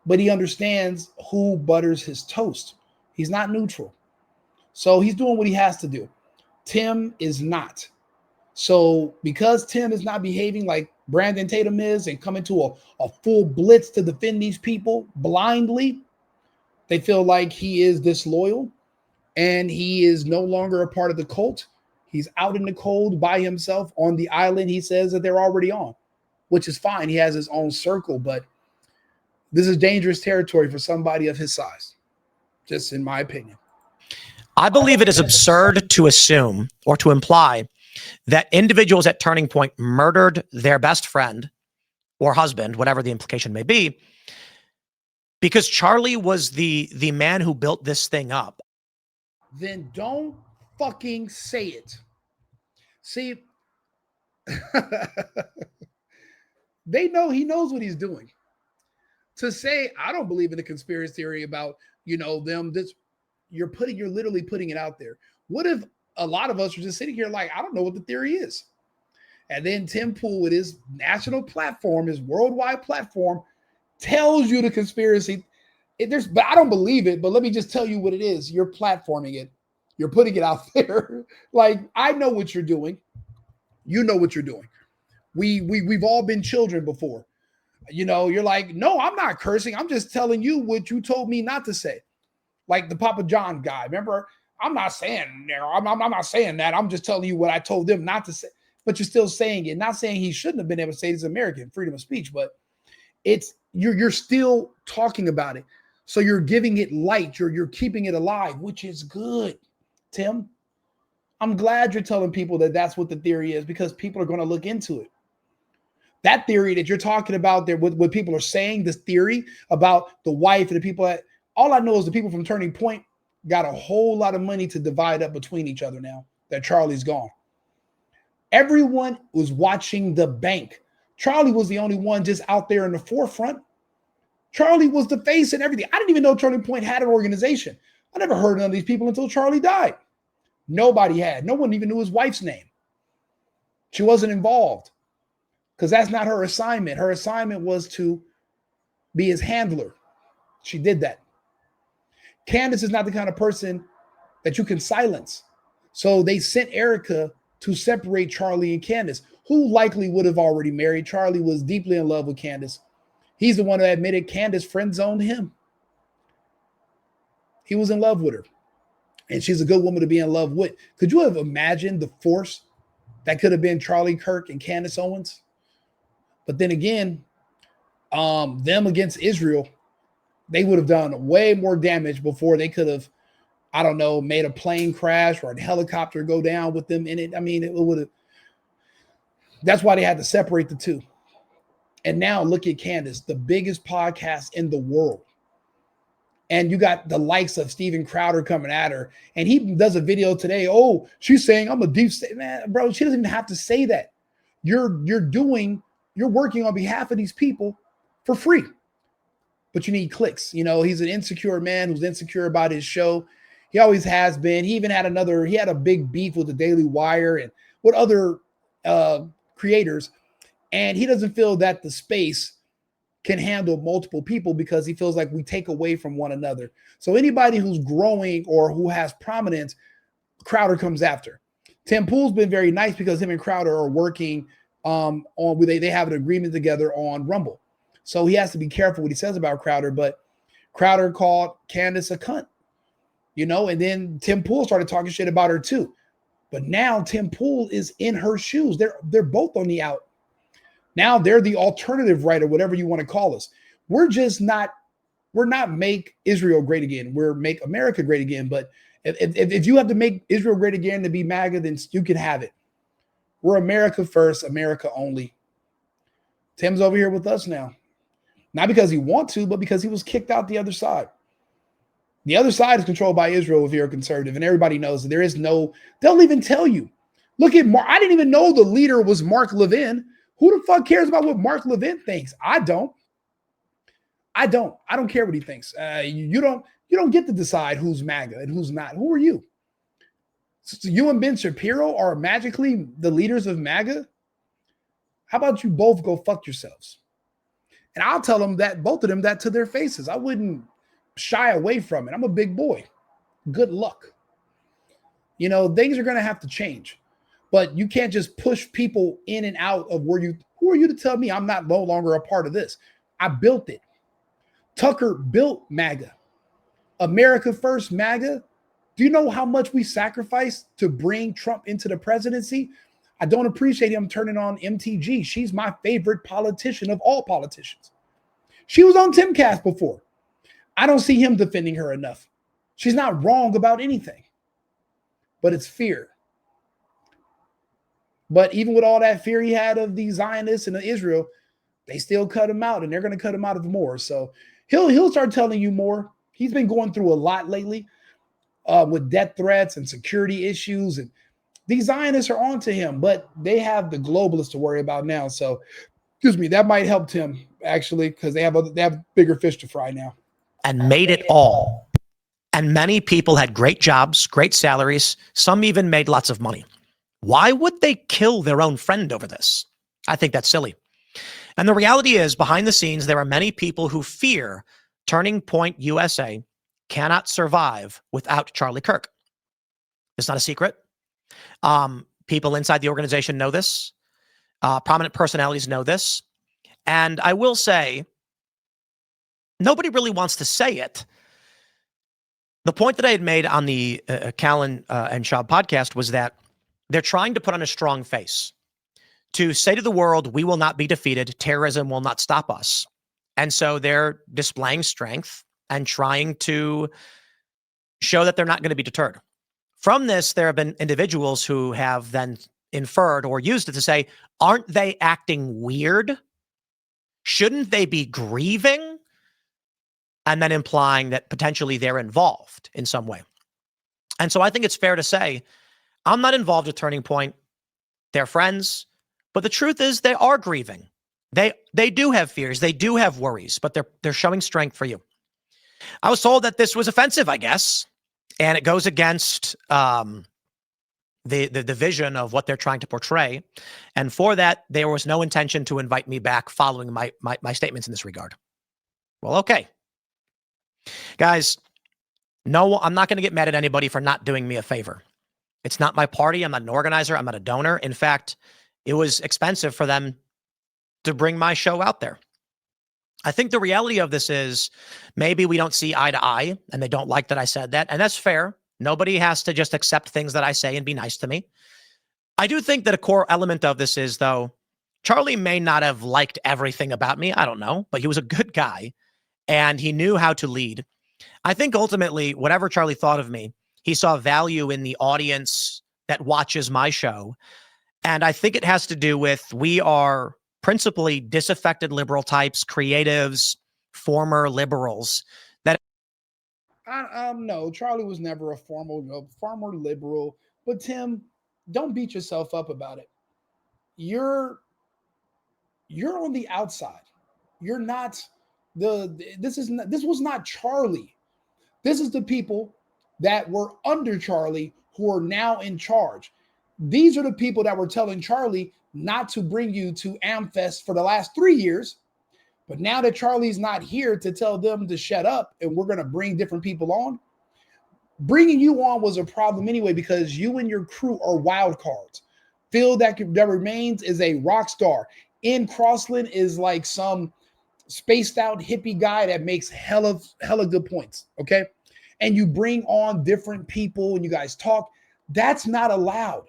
but he understands who butters his toast. He's not neutral. So he's doing what he has to do. Tim is not. So because Tim is not behaving like Brandon Tatum is and coming to a full blitz to defend these people blindly, they feel like he is disloyal and he is no longer a part of the cult. He's out in the cold by himself on the island he says that they're already on, which is fine. He has his own circle, but this is dangerous territory for somebody of his size, just in my opinion. I believe it is absurd to assume or to imply that individuals at Turning Point murdered their best friend or husband, whatever the implication may be, because Charlie was the man who built this thing up. Then don't fucking say it. See, he knows what he's doing. To say, I don't believe in the conspiracy theory about, them, you're literally putting it out there. What if a lot of us are just sitting here like, I don't know what the theory is. And then Tim Pool, with his national platform, his worldwide platform, tells you the conspiracy. But I don't believe it, but let me just tell you what it is. You're platforming it. You're putting it out there. Like, I know what you're doing. You know what you're doing. We've all been children before. You're like, no, I'm not cursing. I'm just telling you what you told me not to say. Like the Papa John guy. Remember, I'm not saying that. I'm just telling you what I told them not to say. But you're still saying it. Not saying he shouldn't have been able to say this, American freedom of speech, but you're still talking about it. So you're giving it light. You're keeping it alive, which is good, Tim. I'm glad you're telling people that that's what the theory is, because people are going to look into it. That theory that you're talking about there, what people are saying, this theory about the wife and the people that, all I know is the people from Turning Point got a whole lot of money to divide up between each other now that Charlie's gone. Everyone was watching the bank. Charlie was the only one just out there in the forefront. Charlie was the face and everything. I didn't even know Turning Point had an organization. I never heard of none of these people until Charlie died. Nobody had. No one even knew his wife's name. She wasn't involved because that's not her assignment. Her assignment was to be his handler. She did that. Candace is not the kind of person that you can silence. So they sent Erica to separate Charlie and Candace, who likely would have already married. Charlie was deeply in love with Candace. He's the one who admitted Candace friend-zoned him. He was in love with her. And she's a good woman to be in love with. Could you have imagined the force that could have been Charlie Kirk and Candace Owens? But then again, them against Israel, they would have done way more damage before they could have, I don't know, made a plane crash or a helicopter go down with them in it. I mean, it would have. That's why they had to separate the two. And now look at Candace, the biggest podcast in the world. And you got the likes of Steven Crowder coming at her. And he does a video today. Oh, she's saying I'm a deep state. Man, bro, she doesn't even have to say that. You're working on behalf of these people for free. But you need clicks. He's an insecure man who's insecure about his show. He always has been. He even had a big beef with the Daily Wire and what other creators, and he doesn't feel that the space can handle multiple people because he feels like we take away from one another. So anybody who's growing or who has prominence, Crowder comes after. Tim Pool's been very nice because him and Crowder are working on they have an agreement together on Rumble. So he has to be careful what he says about Crowder, but Crowder called Candace a cunt, and then Tim Pool started talking shit about her too. But now Tim Pool is in her shoes. They're both on the out. Now they're the alternative right, or whatever you want to call us. We're not make Israel great again. We're make America great again. But if you have to make Israel great again to be MAGA, then you can have it. We're America first, America only. Tim's over here with us now. Not because he wants to, but because he was kicked out the other side. The other side is controlled by Israel if you're a conservative, and everybody knows that there is no, they'll even tell you. Look at I didn't even know the leader was Mark Levin. Who the fuck cares about what Mark Levin thinks? I don't care what he thinks. You don't get to decide who's MAGA and who's not. Who are you? So you and Ben Shapiro are magically the leaders of MAGA? How about you both go fuck yourselves? And I'll tell them that, both of them, that to their faces. I wouldn't shy away from it. I'm a big boy. Good luck. Things are going to have to change. But you can't just push people in and out of who are you to tell me I'm not no longer a part of this? I built it. Tucker built MAGA. America first MAGA. Do you know how much we sacrificed to bring Trump into the presidency? I don't appreciate him turning on MTG. She's my favorite politician of all politicians. She was on Timcast before. I don't see him defending her enough. She's not wrong about anything. But it's fear. But even with all that fear he had of the Zionists and of Israel, they still cut him out, and they're going to cut him out of more. So he'll start telling you more. He's been going through a lot lately with death threats and security issues, and these Zionists are onto him, but they have the globalists to worry about now. So, that might help Tim actually, because they have bigger fish to fry now. And made it all. And many people had great jobs, great salaries. Some even made lots of money. Why would they kill their own friend over this? I think that's silly. And the reality is, behind the scenes, there are many people who fear Turning Point USA cannot survive without Charlie Kirk. It's not a secret. People inside the organization know this. Prominent personalities know this. And I will say, nobody really wants to say it. The point that I had made on the Callan and Schaub podcast was that they're trying to put on a strong face to say to the world, we will not be defeated. Terrorism will not stop us. And so they're displaying strength and trying to show that they're not going to be deterred. From this, there have been individuals who have then inferred or used it to say, aren't they acting weird? Shouldn't they be grieving? And then implying that potentially they're involved in some way. And so I think it's fair to say, I'm not involved with Turning Point. They're friends. But the truth is they are grieving. They do have fears. They do have worries, but they're showing strength for you. I was told that this was offensive, I guess, and it goes against the vision of what they're trying to portray. And for that, there was no intention to invite me back following my statements in this regard. Well, okay. Guys, no, I'm not going to get mad at anybody for not doing me a favor. It's not my party. I'm not an organizer. I'm not a donor. In fact, it was expensive for them to bring my show out there. I think the reality of this is maybe we don't see eye to eye and they don't like that I said that. And that's fair. Nobody has to just accept things that I say and be nice to me. I do think that a core element of this is, though, Charlie may not have liked everything about me. I don't know, but he was a good guy and he knew how to lead. I think ultimately, whatever Charlie thought of me, he saw value in the audience that watches my show. And I think it has to do with we are principally disaffected liberal types, creatives, former liberals. That no, Charlie was never a former liberal. But Tim, don't beat yourself up about it. You're on the outside. You're not this was not Charlie. This is the people that were under Charlie who are now in charge. These are the people that were telling Charlie not to bring you to AmFest for the last 3 years. But now that Charlie's not here to tell them to shut up and we're going to bring different people on, bringing you on was a problem anyway because you and your crew are wild cards. Phil that remains is a rock star. In Crossland is like some spaced out hippie guy that makes hella good points, okay? And you bring on different people and you guys talk. That's not allowed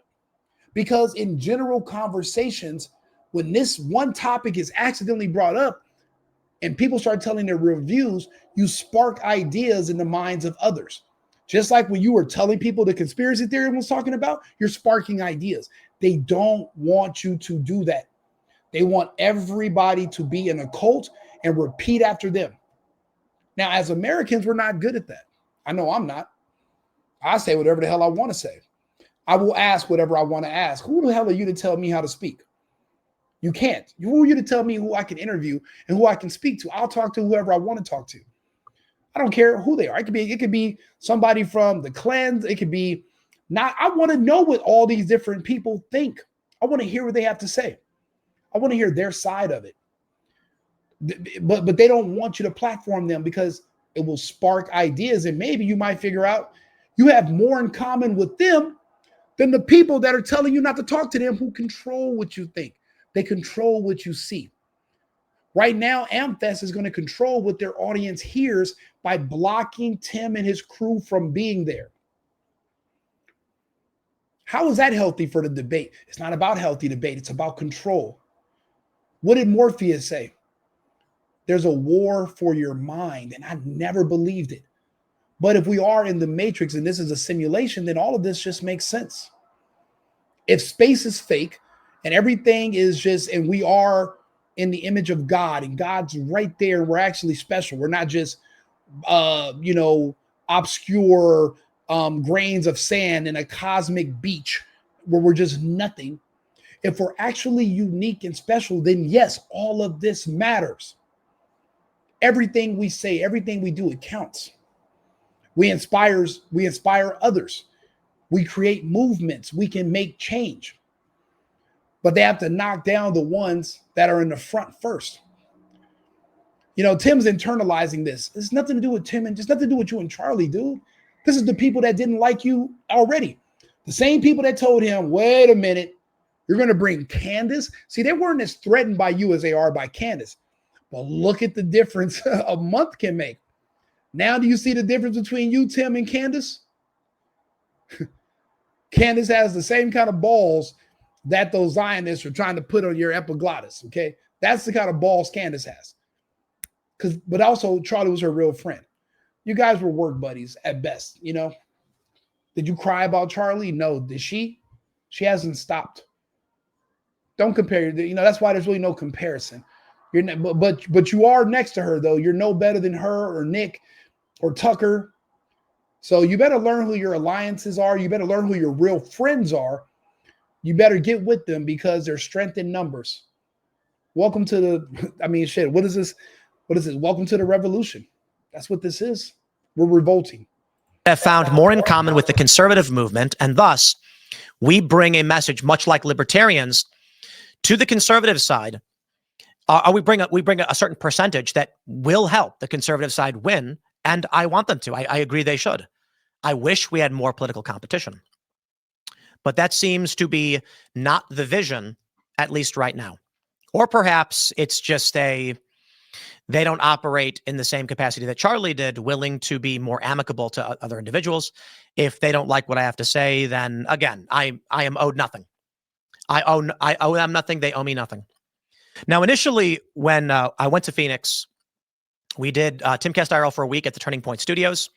because in general conversations, when this one topic is accidentally brought up and people start telling their reviews, you spark ideas in the minds of others. Just like when you were telling people the conspiracy theory was talking about, you're sparking ideas. They don't want you to do that. They want everybody to be in a cult and repeat after them. Now, as Americans, we're not good at that. I know I'm not. I say whatever the hell I want to say. I will ask whatever I want to ask. Who the hell are you to tell me how to speak? You can't. Who are you to tell me who I can interview and who I can speak to? I'll talk to whoever I want to talk to. I don't care who they are. It could be somebody from the Klans. It could be not. I want to know what all these different people think. I want to hear what they have to say. I want to hear their side of it. But they don't want you to platform them because it will spark ideas. And maybe you might figure out you have more in common with them than the people that are telling you not to talk to them who control what you think. They control what you see. Right now, AmFest is going to control what their audience hears by blocking Tim and his crew from being there. How is that healthy for the debate? It's not about healthy debate. It's about control. What did Morpheus say? There's a war for your mind, and I never believed it. But if we are in the Matrix and this is a simulation, then all of this just makes sense. If space is fake and everything is just, and we are in the image of God and God's right there, we're actually special. We're not just, obscure grains of sand in a cosmic beach where we're just nothing. If we're actually unique and special, then yes, all of this matters. Everything we say, everything we do, it counts. We inspire others. We create movements. We can make change. But they have to knock down the ones that are in the front first. Tim's internalizing this. It's nothing to do with Tim and just nothing to do with you and Charlie, dude. This is the people that didn't like you already. The same people that told him, wait a minute, you're going to bring Candace. See, they weren't as threatened by you as they are by Candace. But look at the difference a month can make. Now, do you see the difference between you, Tim, and Candace? Candace has the same kind of balls that those Zionists are trying to put on your epiglottis, okay? That's the kind of balls Candace has. But also, Charlie was her real friend. You guys were work buddies at best, Did you cry about Charlie? No. Did she? She hasn't stopped. Don't compare. That's why there's really no comparison. But you are next to her, though. You're no better than her or Nick or Tucker. So you better learn who your alliances are. You better learn who your real friends are. You better get with them because there's strength in numbers. Welcome to what is this? What is this? Welcome to the revolution. That's what this is. We're revolting. Have found more in common with the conservative movement, and thus we bring a message much like libertarians to the conservative side. We bring a certain percentage that will help the conservative side win, and I want them to. I agree they should. I wish we had more political competition, but that seems to be not the vision, at least right now. Or perhaps it's just they don't operate in the same capacity that Charlie did, willing to be more amicable to other individuals. If they don't like what I have to say, then again, I am owed nothing. I owe them nothing. They owe me nothing. Now, initially, when I went to Phoenix, we did Timcast IRL for a week at the Turning Point Studios.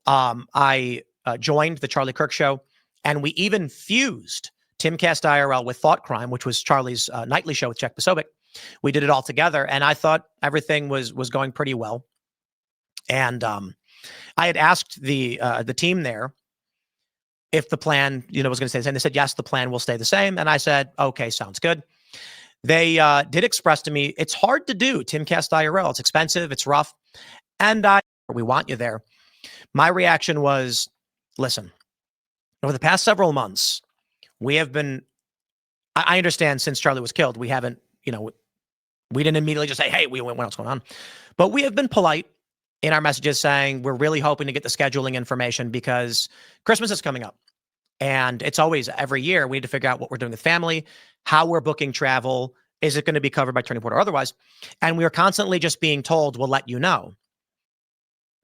I joined the Charlie Kirk Show, and we even fused Timcast IRL with Thought Crime, which was Charlie's nightly show with Czech Posobiec. We did it all together, and I thought everything was going pretty well. And I had asked the team there if the plan, was going to stay the same. They said, yes, the plan will stay the same. And I said, okay, sounds good. They did express to me, it's hard to do Timcast IRL. It's expensive. It's rough. And we want you there. My reaction was, listen, over the past several months, we have been I understand since Charlie was killed, we haven't, we didn't immediately just say, hey, what's going on? But we have been polite in our messages saying we're really hoping to get the scheduling information because Christmas is coming up. And it's always every year we need to figure out what we're doing with family, how we're booking travel. Is it going to be covered by Turning Point or otherwise? And we are constantly just being told, we'll let you know.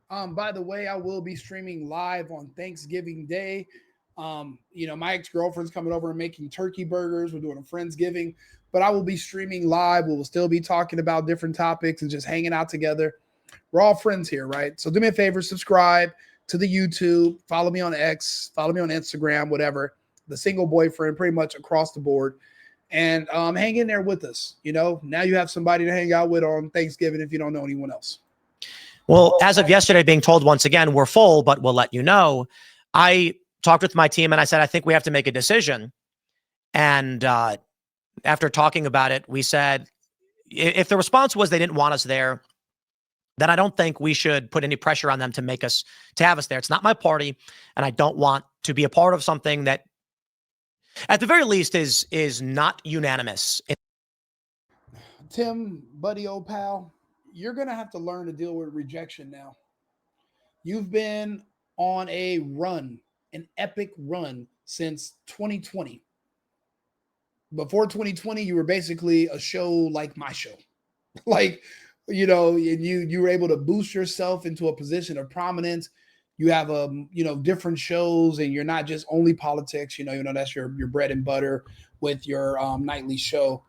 By the way, I will be streaming live on Thanksgiving Day. My ex-girlfriend's coming over and making turkey burgers. We're doing a Friendsgiving, but I will be streaming live. We will still be talking about different topics and just hanging out together. We're all friends here, right? So do me a favor, subscribe to the YouTube, follow me on X, follow me on Instagram, whatever, the single boyfriend, pretty much across the board. And hang in there with us. Now you have somebody to hang out with on Thanksgiving if you don't know anyone else. Well, as of yesterday, being told once again, we're full, but we'll let you know. I talked with my team and I said, I think we have to make a decision. And after talking about it, we said, if the response was they didn't want us there, then I don't think we should put any pressure on them to have us there. It's not my party. And I don't want to be a part of something that at the very least is not unanimous. Tim, buddy, old pal, you're going to have to learn to deal with rejection now. You've been on a run, an epic run since 2020. Before 2020, you were basically a show like my show. And you were able to boost yourself into a position of prominence. You have different shows, and you're not just only politics. That's your bread and butter with your nightly show,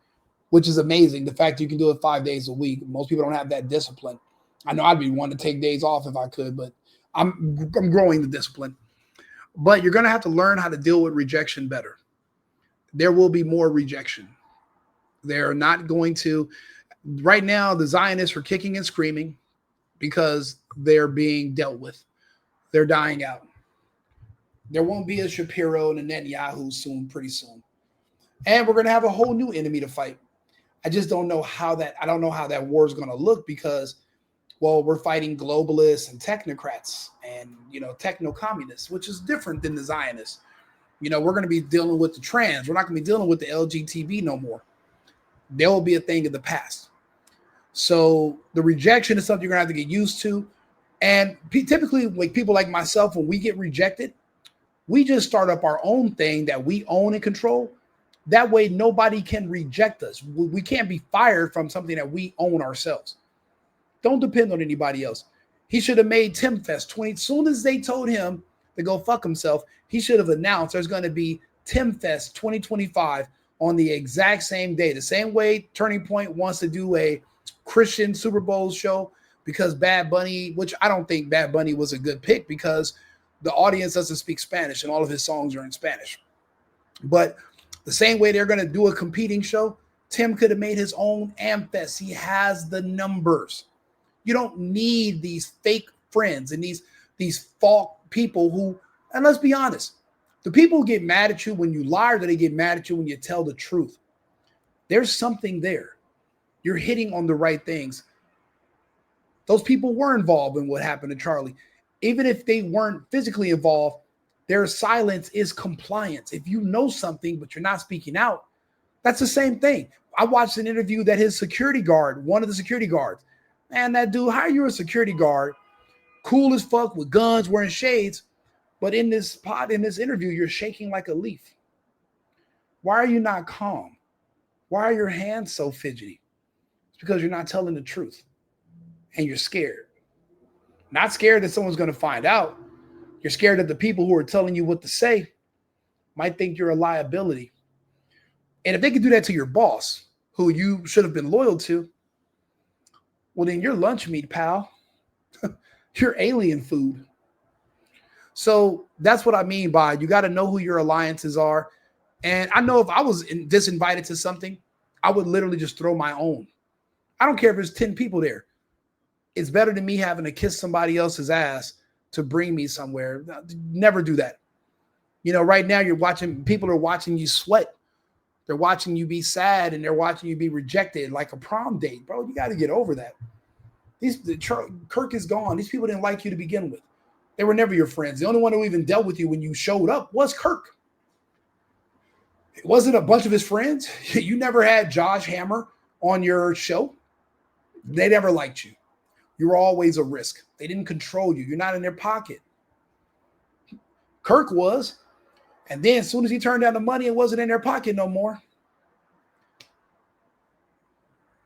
which is amazing. The fact you can do it 5 days a week. Most people don't have that discipline. I know I'd be one to take days off if I could, but I'm growing the discipline. But you're going to have to learn how to deal with rejection better. There will be more rejection. They're not going to. Right now, the Zionists are kicking and screaming because they're being dealt with. They're dying out. There won't be a Shapiro and a Netanyahu pretty soon. And we're going to have a whole new enemy to fight. I just don't know how that war is going to look because, we're fighting globalists and technocrats and, techno-communists, which is different than the Zionists. We're going to be dealing with the trans. We're not going to be dealing with the LGBT no more. There will be a thing of the past. So the rejection is something you're going to have to get used to. And typically, like people like myself, when we get rejected, we just start up our own thing that we own and control. That way, nobody can reject us. We can't be fired from something that we own ourselves. Don't depend on anybody else. He should have made Timfest 20. As soon as they told him to go fuck himself, he should have announced there's going to be Timfest 2025 on the exact same day. The same way Turning Point wants to do a Christian Super Bowl show because Bad Bunny, which I don't think Bad Bunny was a good pick because the audience doesn't speak Spanish and all of his songs are in Spanish. But the same way they're going to do a competing show, Tim could have made his own AmFest. He has the numbers. You don't need these fake friends and these false people who, and let's be honest, the people who get mad at you when you lie or they get mad at you when you tell the truth. There's something there. You're hitting on the right things. Those people were involved in what happened to Charlie. Even if they weren't physically involved, their silence is compliance. If you know something, but you're not speaking out, that's the same thing. I watched an interview that his security guard, one of the security guards, man, that dude, how are you a security guard, cool as fuck with guns, wearing shades, but in this interview, you're shaking like a leaf. Why are you not calm? Why are your hands so fidgety? It's because you're not telling the truth and you're scared. Not scared that someone's going to find out. You're scared that the people who are telling you what to say might think you're a liability. And if they could do that to your boss, who you should have been loyal to, well, then you're lunch meat, pal. You're alien food. So that's what I mean by you got to know who your alliances are. And I know if I was disinvited to something, I would literally just throw my own. I don't care if there's 10 people there. It's better than me having to kiss somebody else's ass to bring me somewhere. Never do that. Right now people are watching you sweat. They're watching you be sad and they're watching you be rejected like a prom date. Bro, you got to get over that. Kirk is gone. These people didn't like you to begin with. They were never your friends. The only one who even dealt with you when you showed up was Kirk. It wasn't a bunch of his friends. You never had Josh Hammer on your show. They never liked you. You were always a risk. They didn't control you. You're not in their pocket. Kirk was. And then as soon as he turned down the money, it wasn't in their pocket no more.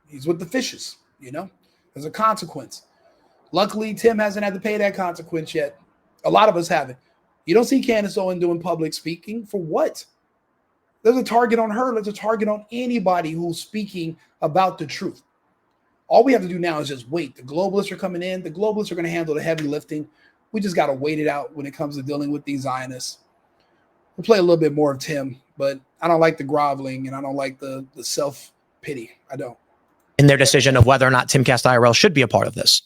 He's with the fishes, you know. There's a consequence. Luckily, Tim hasn't had to pay that consequence yet. A lot of us haven't. You don't see Candace Owens doing public speaking. For what? There's a target on her. There's a target on anybody who's speaking about the truth. All we have to do now is just wait. The globalists are coming in. The globalists are going to handle the heavy lifting. We just got to wait it out when it comes to dealing with these Zionists. We'll play a little bit more of Tim, but I don't like the groveling and I don't like the self-pity. I don't. In their decision of whether or not Timcast IRL should be a part of this.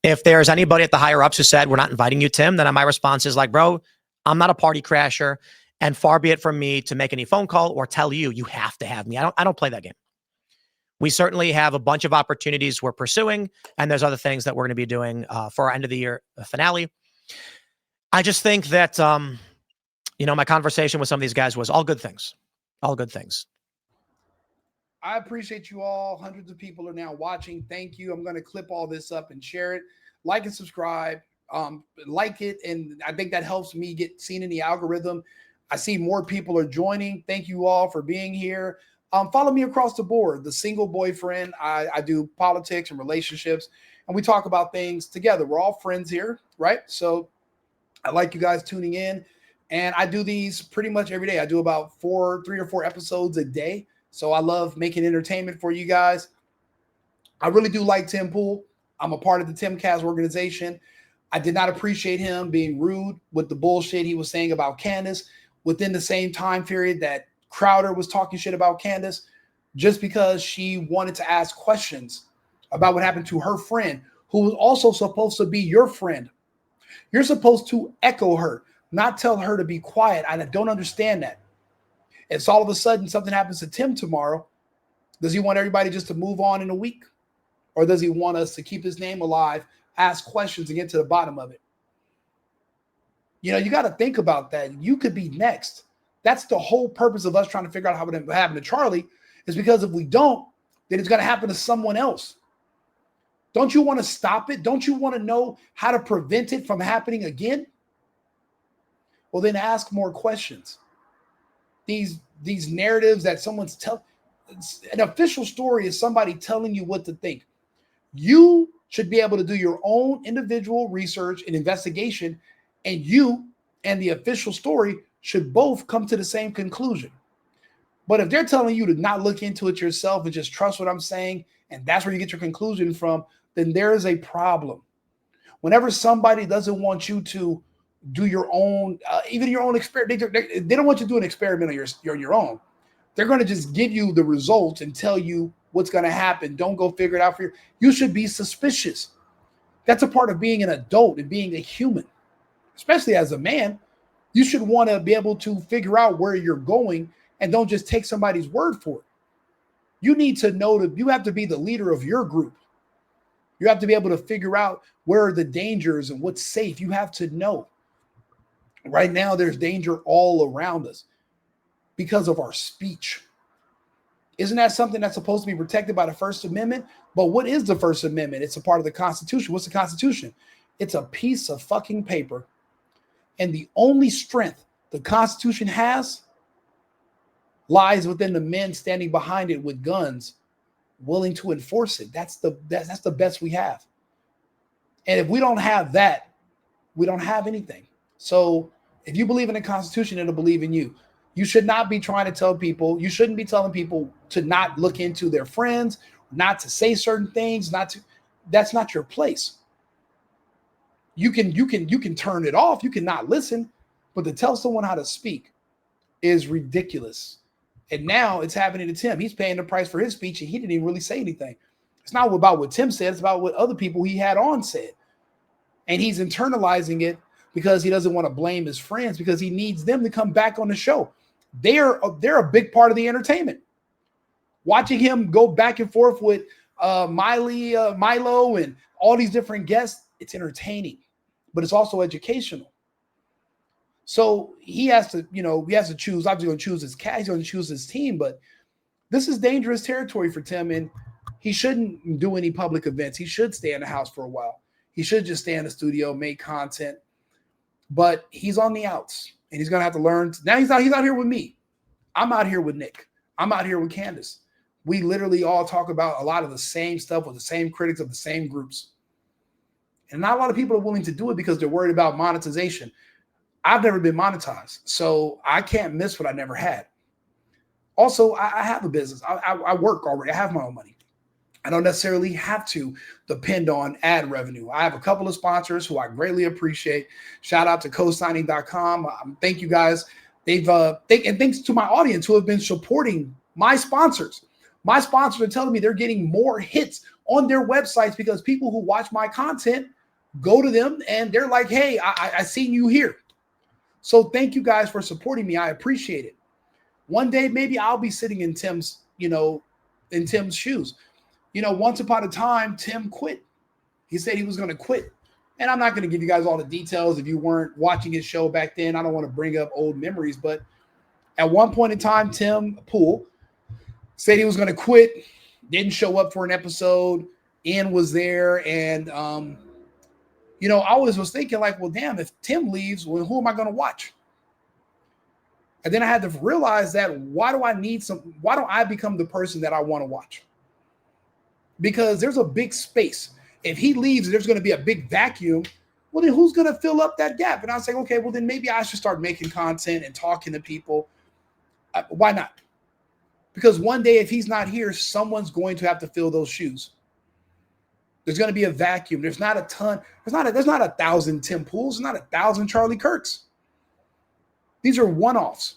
If there's anybody at the higher ups who said, we're not inviting you, Tim, then my response is like, bro, I'm not a party crasher, and far be it from me to make any phone call or tell you, you have to have me. I don't play that game. We certainly have a bunch of opportunities we're pursuing, and there's other things that we're going to be doing for our end of the year finale. I just think that, my conversation with some of these guys was all good things. All good things. I appreciate you all. Hundreds of people are now watching. Thank you. I'm going to clip all this up and share it. Like and subscribe. Like it. And I think that helps me get seen in the algorithm. I see more people are joining. Thank you all for being here. Follow me across the board. The Single Boyfriend. I do politics and relationships, and we talk about things together. We're all friends here, right? So I like you guys tuning in. And I do these pretty much every day. I do about 3 or 4 episodes a day. So I love making entertainment for you guys. I really do like Tim Pool. I'm a part of the Timcast organization. I did not appreciate him being rude with the bullshit he was saying about Candace within the same time period that Crowder was talking shit about Candace, just because she wanted to ask questions about what happened to her friend, who was also supposed to be your friend. You're supposed to echo her, not tell her to be quiet. I don't understand that. If all of a sudden something happens to Tim tomorrow, does he want everybody just to move on in a week? Or does he want us to keep his name alive, ask questions, and get to the bottom of it? You know, you got to think about that. You could be next. That's the whole purpose of us trying to figure out how it happened to Charlie, is because if we don't, then it's going to happen to someone else. Don't you want to stop it? Don't you want to know how to prevent it from happening again? Well, then ask more questions. These narratives that someone's telling, an official story is somebody telling you what to think. You should be able to do your own individual research and investigation, and you and the official story should both come to the same conclusion. But if they're telling you to not look into it yourself and just trust what I'm saying, and that's where you get your conclusion from, then there is a problem. Whenever somebody doesn't want you to do your own, even your own experiment, they don't want you to do an experiment on your own. They're going to just give you the results and tell you what's going to happen. Don't go figure it out for you. You should be suspicious. That's a part of being an adult and being a human, especially as a man. You should want to be able to figure out where you're going and don't just take somebody's word for it. You need to know that you have to be the leader of your group. You have to be able to figure out where are the dangers and what's safe. You have to know. Right now, there's danger all around us because of our speech. Isn't that something that's supposed to be protected by the First Amendment? But what is the First Amendment? It's a part of the Constitution. What's the Constitution? It's a piece of fucking paper. And the only strength the Constitution has lies within the men standing behind it with guns, willing to enforce it. That's the best we have. And if we don't have that, we don't have anything. So if you believe in the Constitution, it'll believe in you. You should not be trying to tell people, you shouldn't be telling people to not look into their friends, not to say certain things, that's not your place. You can turn it off, you can not listen, but to tell someone how to speak is ridiculous. And now it's happening to Tim. He's paying the price for his speech and he didn't even really say anything. It's not about what Tim said, it's about what other people he had on said. And he's internalizing it because he doesn't want to blame his friends, because he needs them to come back on the show. They're a big part of the entertainment. Watching him go back and forth with Milo and all these different guests, it's entertaining, but it's also educational. So he has to, he has to choose. Obviously, going to choose his cat. He's going to choose his team, but this is dangerous territory for Tim, and he shouldn't do any public events. He should stay in the house for a while. He should just stay in the studio, make content. But he's on the outs, and he's going to have to learn. Now he's out here with me. I'm out here with Nick. I'm out here with Candace. We literally all talk about a lot of the same stuff with the same critics of the same groups. And not a lot of people are willing to do it because they're worried about monetization. I've never been monetized, so I can't miss what I never had. Also, I have a business. I work already. I have my own money. I don't necessarily have to depend on ad revenue. I have a couple of sponsors who I greatly appreciate. Shout out to cosigning.com. Thank you guys. And thanks to my audience who have been supporting my sponsors. My sponsors are telling me they're getting more hits on their websites because people who watch my content go to them and they're like, hey, I seen you here. So thank you guys for supporting me. I appreciate it. One day, maybe I'll be sitting in Tim's, in Tim's shoes. Once upon a time, Tim quit. He said he was going to quit. And I'm not going to give you guys all the details if you weren't watching his show back then. I don't want to bring up old memories, but at one point in time, Tim Pool said he was going to quit, didn't show up for an episode. Ian was there. And, I always was thinking like, well, damn, if Tim leaves, well, who am I going to watch? And then I had to realize that why don't I become the person that I want to watch? Because there's a big space. If he leaves, there's going to be a big vacuum. Well, then who's going to fill up that gap? And I was like, okay, well, then maybe I should start making content and talking to people. Why not? Because one day, if he's not here, someone's going to have to fill those shoes. There's going to be a vacuum. There's not a ton. There's not 1,000 Tim Pools. There's not 1,000 Charlie Kirks. These are one-offs.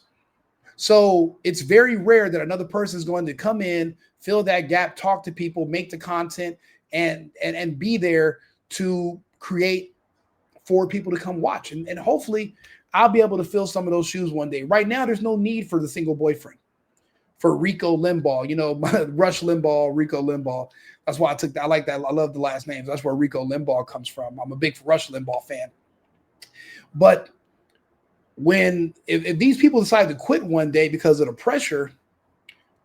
So it's very rare that another person is going to come in, fill that gap, talk to people, make the content, and be there to create for people to come watch. And hopefully I'll be able to fill some of those shoes one day. Right now, there's no need for the single boyfriend. For Rico Limbaugh, Rush Limbaugh, Rico Limbaugh. That's why I took that. I like that. I love the last names. That's where Rico Limbaugh comes from. I'm a big Rush Limbaugh fan. But if these people decide to quit one day because of the pressure,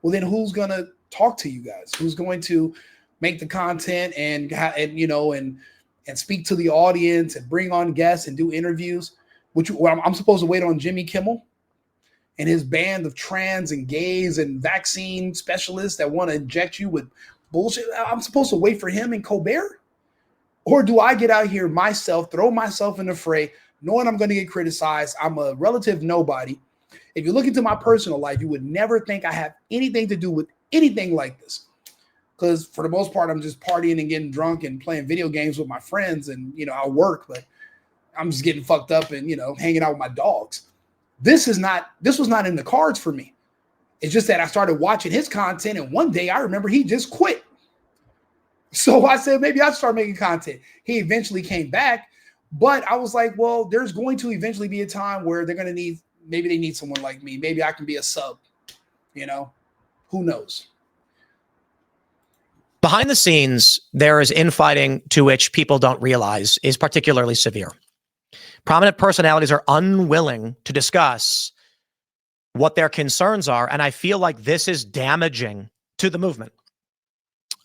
well, then who's going to talk to you guys? Who's going to make the content and speak to the audience and bring on guests and do interviews? I'm supposed to wait on Jimmy Kimmel and his band of trans and gays and vaccine specialists that want to inject you with bullshit. I'm supposed to wait for him and Colbert? Or do I get out here myself, throw myself in the fray, knowing I'm going to get criticized? I'm a relative nobody. If you look into my personal life, you would never think I have anything to do with anything like this. Because for the most part, I'm just partying and getting drunk and playing video games with my friends. And, I work, but I'm just getting fucked up and, hanging out with my dogs. This was not in the cards for me. It's just that I started watching his content. And one day I remember he just quit. So I said, maybe I'll start making content. He eventually came back. But I was like, well, there's going to eventually be a time where they're going to maybe they need someone like me. Maybe I can be a sub, who knows? Behind the scenes, there is infighting to which people don't realize is particularly severe. Prominent personalities are unwilling to discuss what their concerns are. And I feel like this is damaging to the movement.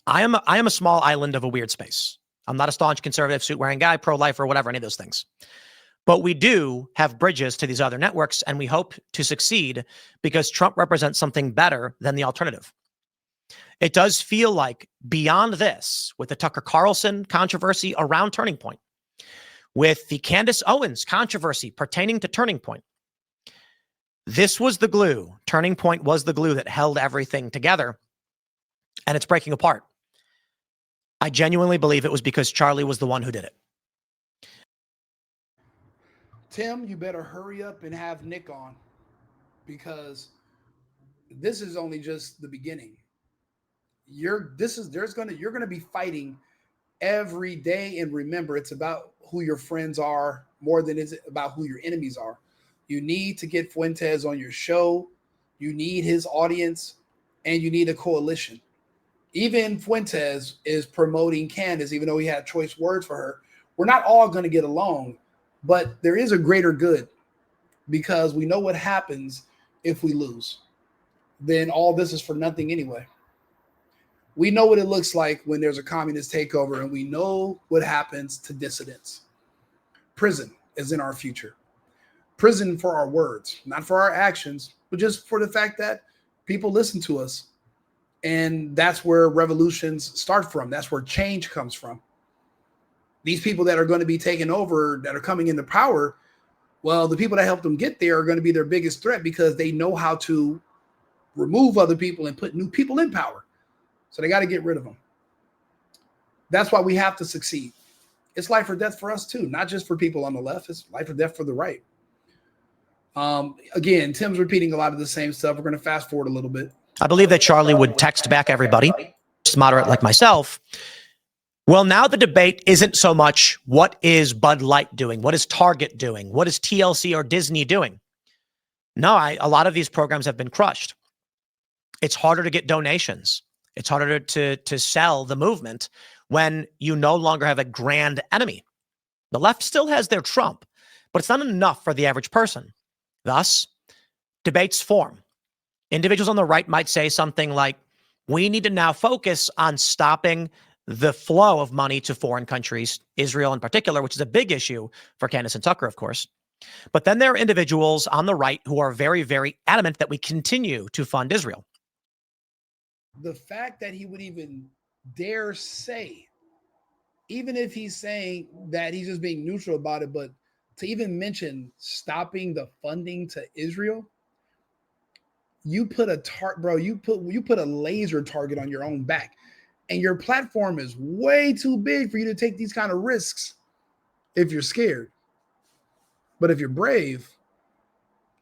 I am a small island of a weird space. I'm not a staunch conservative suit wearing guy, pro-life or whatever, any of those things. But we do have bridges to these other networks, and we hope to succeed because Trump represents something better than the alternative. It does feel like beyond this, with the Tucker Carlson controversy around Turning Point, with the Candace Owens controversy pertaining to Turning Point, this was the glue. Turning Point was the glue that held everything together, and it's breaking apart. I genuinely believe it was because Charlie was the one who did it. Tim, you better hurry up and have Nick on, because this is only just the beginning. You're going to be fighting every day, and remember, it's about who your friends are more than it's about who your enemies are. You need to get Fuentes on your show. You need his audience, and you need a coalition. Even Fuentes is promoting Candace, even though he had choice words for her. We're not all going to get along, but there is a greater good. because we know what happens if we lose. Then all this is for nothing anyway. We know what it looks like when there's a communist takeover, and we know what happens to dissidents. Prison is in our future. Prison for our words, not for our actions, but just for the fact that people listen to us. And that's where revolutions start from. That's where change comes from. These people that are going to be taking over, that are coming into power, well, the people that helped them get there are going to be their biggest threat because they know how to remove other people and put new people in power. So they got to get rid of them. That's why we have to succeed. It's life or death for us too, not just for people on the left. It's life or death for the right. Again, Tim's repeating a lot of the same stuff. We're going to fast forward a little bit. I believe that Charlie would text back everybody, just moderate like myself. Well, now the debate isn't so much what is Bud Light doing? What is Target doing? What is TLC or Disney doing? No, a lot of these programs have been crushed. It's harder to get donations. It's harder to sell the movement when you no longer have a grand enemy. The left still has their Trump, but it's not enough for the average person. Thus, debates form. Individuals on the right might say something like, we need to now focus on stopping the flow of money to foreign countries, Israel in particular, which is a big issue for Candace and Tucker, of course. But then there are individuals on the right who are very, very adamant that we continue to fund Israel. The fact that he would even dare say, even if he's saying that he's just being neutral about it, but to even mention stopping the funding to Israel, you put a you put a laser target on your own back, and your platform is way too big for you to take these kind of risks if you're scared. But if you're brave,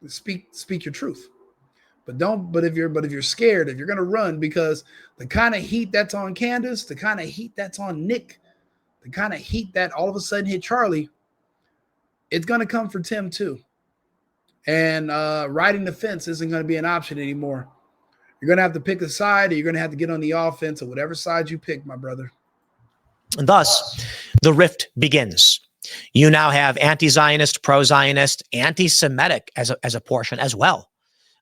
speak your truth. But if you're scared, if you're gonna run, because the kind of heat that's on Candace, the kind of heat that's on Nick, the kind of heat that all of a sudden hit Charlie, it's gonna come for Tim too. And riding the fence isn't gonna be an option anymore. You're gonna have to pick a side, or you're gonna have to get on the offense, or whatever side you pick, my brother. And thus, the rift begins. You now have anti-Zionist, pro-Zionist, anti-Semitic as a portion as well.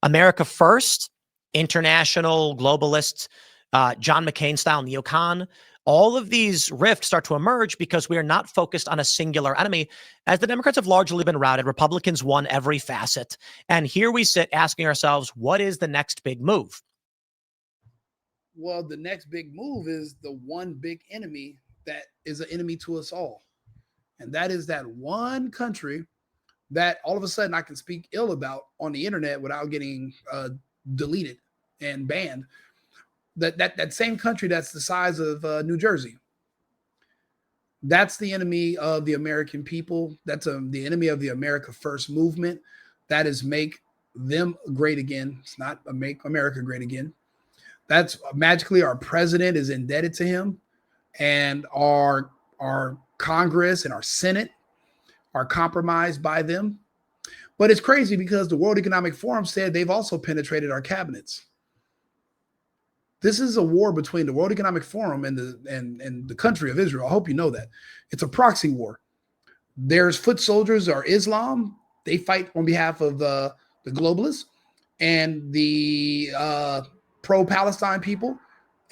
America First, international globalists, John McCain style neocon, all of these rifts start to emerge because we are not focused on a singular enemy. As the Democrats have largely been routed, Republicans won every facet. And here we sit asking ourselves, what is the next big move? Well, the next big move is the one big enemy that is an enemy to us all. And that is that one country that all of a sudden I can speak ill about on the internet without getting deleted and banned. That same country that's the size of New Jersey. That's the enemy of the American people. That's the enemy of the America First movement. That is make them great again. It's not make America great again. That's magically our president is indebted to him, and our Congress and our Senate are compromised by them. But it's crazy because the World Economic Forum said they've also penetrated our cabinets. This is a war between the World Economic Forum and the country of Israel. I hope you know that. It's a proxy war. There's foot soldiers or Islam. They fight on behalf of the globalists, and the pro-Palestine people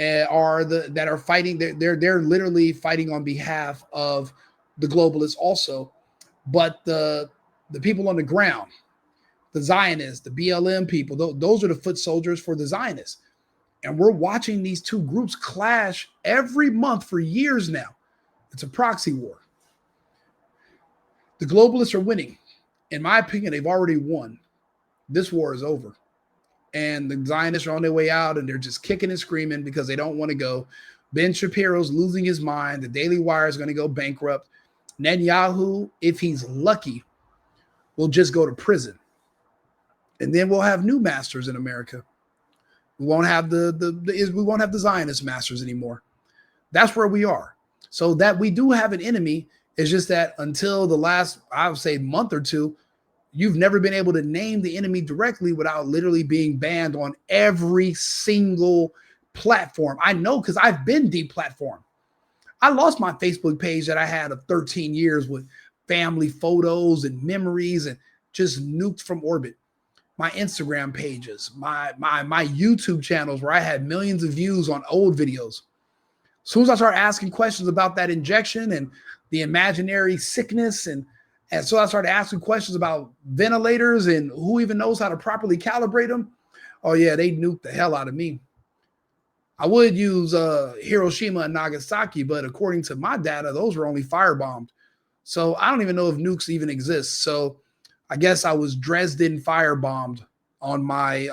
are fighting. They're literally fighting on behalf of the globalists also. But the people on the ground, the Zionists, the BLM people, those are the foot soldiers for the Zionists. And we're watching these two groups clash every month for years now. It's a proxy war. The globalists are winning. In my opinion, they've already won. This war is over. And the Zionists are on their way out, and they're just kicking and screaming because they don't want to go. Ben Shapiro's losing his mind. The Daily Wire is going to go bankrupt. Netanyahu, if he's lucky, will just go to prison. And then we'll have new masters in America. We won't have we won't have the Zionist masters anymore. That's where we are. So that we do have an enemy. It's just that until the last, I would say, month or two, you've never been able to name the enemy directly without literally being banned on every single platform. I know because I've been deplatformed. I lost my Facebook page that I had of 13 years with family photos and memories and just nuked from orbit. My Instagram pages, my YouTube channels where I had millions of views on old videos. As soon as I started asking questions about that injection and the imaginary sickness, and so I started asking questions about ventilators and who even knows how to properly calibrate them. Oh yeah, they nuked the hell out of me. I would use Hiroshima and Nagasaki, but according to my data, those were only firebombed. So I don't even know if nukes even exist. So I guess I was Dresden firebombed on my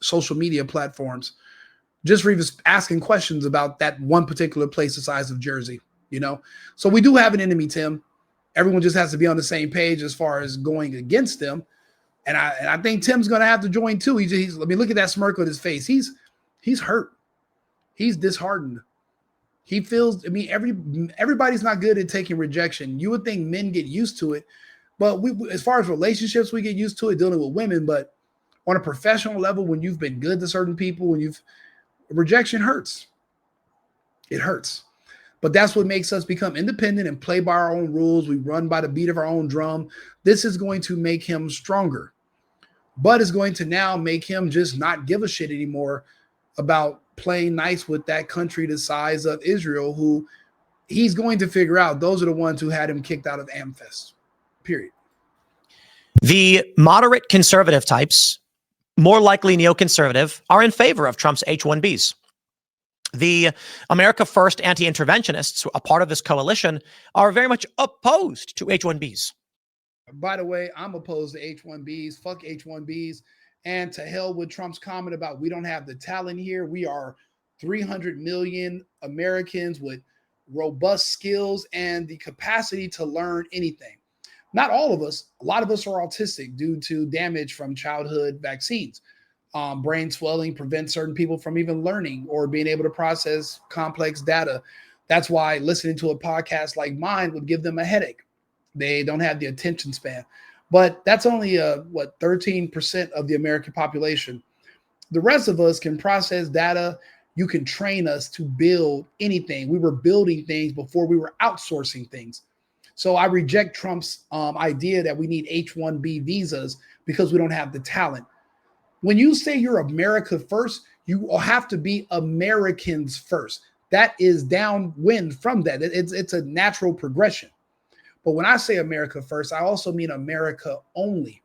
social media platforms, just for even asking questions about that one particular place the size of Jersey, you know? So we do have an enemy, Tim. Everyone just has to be on the same page as far as going against them. And I think Tim's going to have to join too. He's I mean, look at that smirk on his face. He's hurt. He's disheartened. He feels, I mean, everybody's not good at taking rejection. You would think men get used to it, but as far as relationships, we get used to it dealing with women. But on a professional level, when you've been good to certain people, rejection hurts. It hurts. But that's what makes us become independent and play by our own rules. We run by the beat of our own drum. This is going to make him stronger, but it's going to now make him just not give a shit anymore about playing nice with that country the size of Israel, who he's going to figure out those are the ones who had him kicked out of AmFest, period. The moderate conservative types, more likely neoconservative, are in favor of Trump's H-1Bs. The America First anti-interventionists, a part of this coalition, are very much opposed to H-1Bs. By the way, I'm opposed to H-1Bs. Fuck H-1Bs. And to hell with Trump's comment about we don't have the talent here. We are 300 million Americans with robust skills and the capacity to learn anything. Not all of us. A lot of us are autistic due to damage from childhood vaccines. Brain swelling prevents certain people from even learning or being able to process complex data. That's why listening to a podcast like mine would give them a headache. They don't have the attention span. But that's only 13% of the American population. The rest of us can process data. You can train us to build anything. We were building things before we were outsourcing things. So I reject Trump's idea that we need H-1B visas because we don't have the talent. When you say you're America first, you have to be Americans first. That is downwind from that. It's a natural progression. But when I say America first, I also mean America only,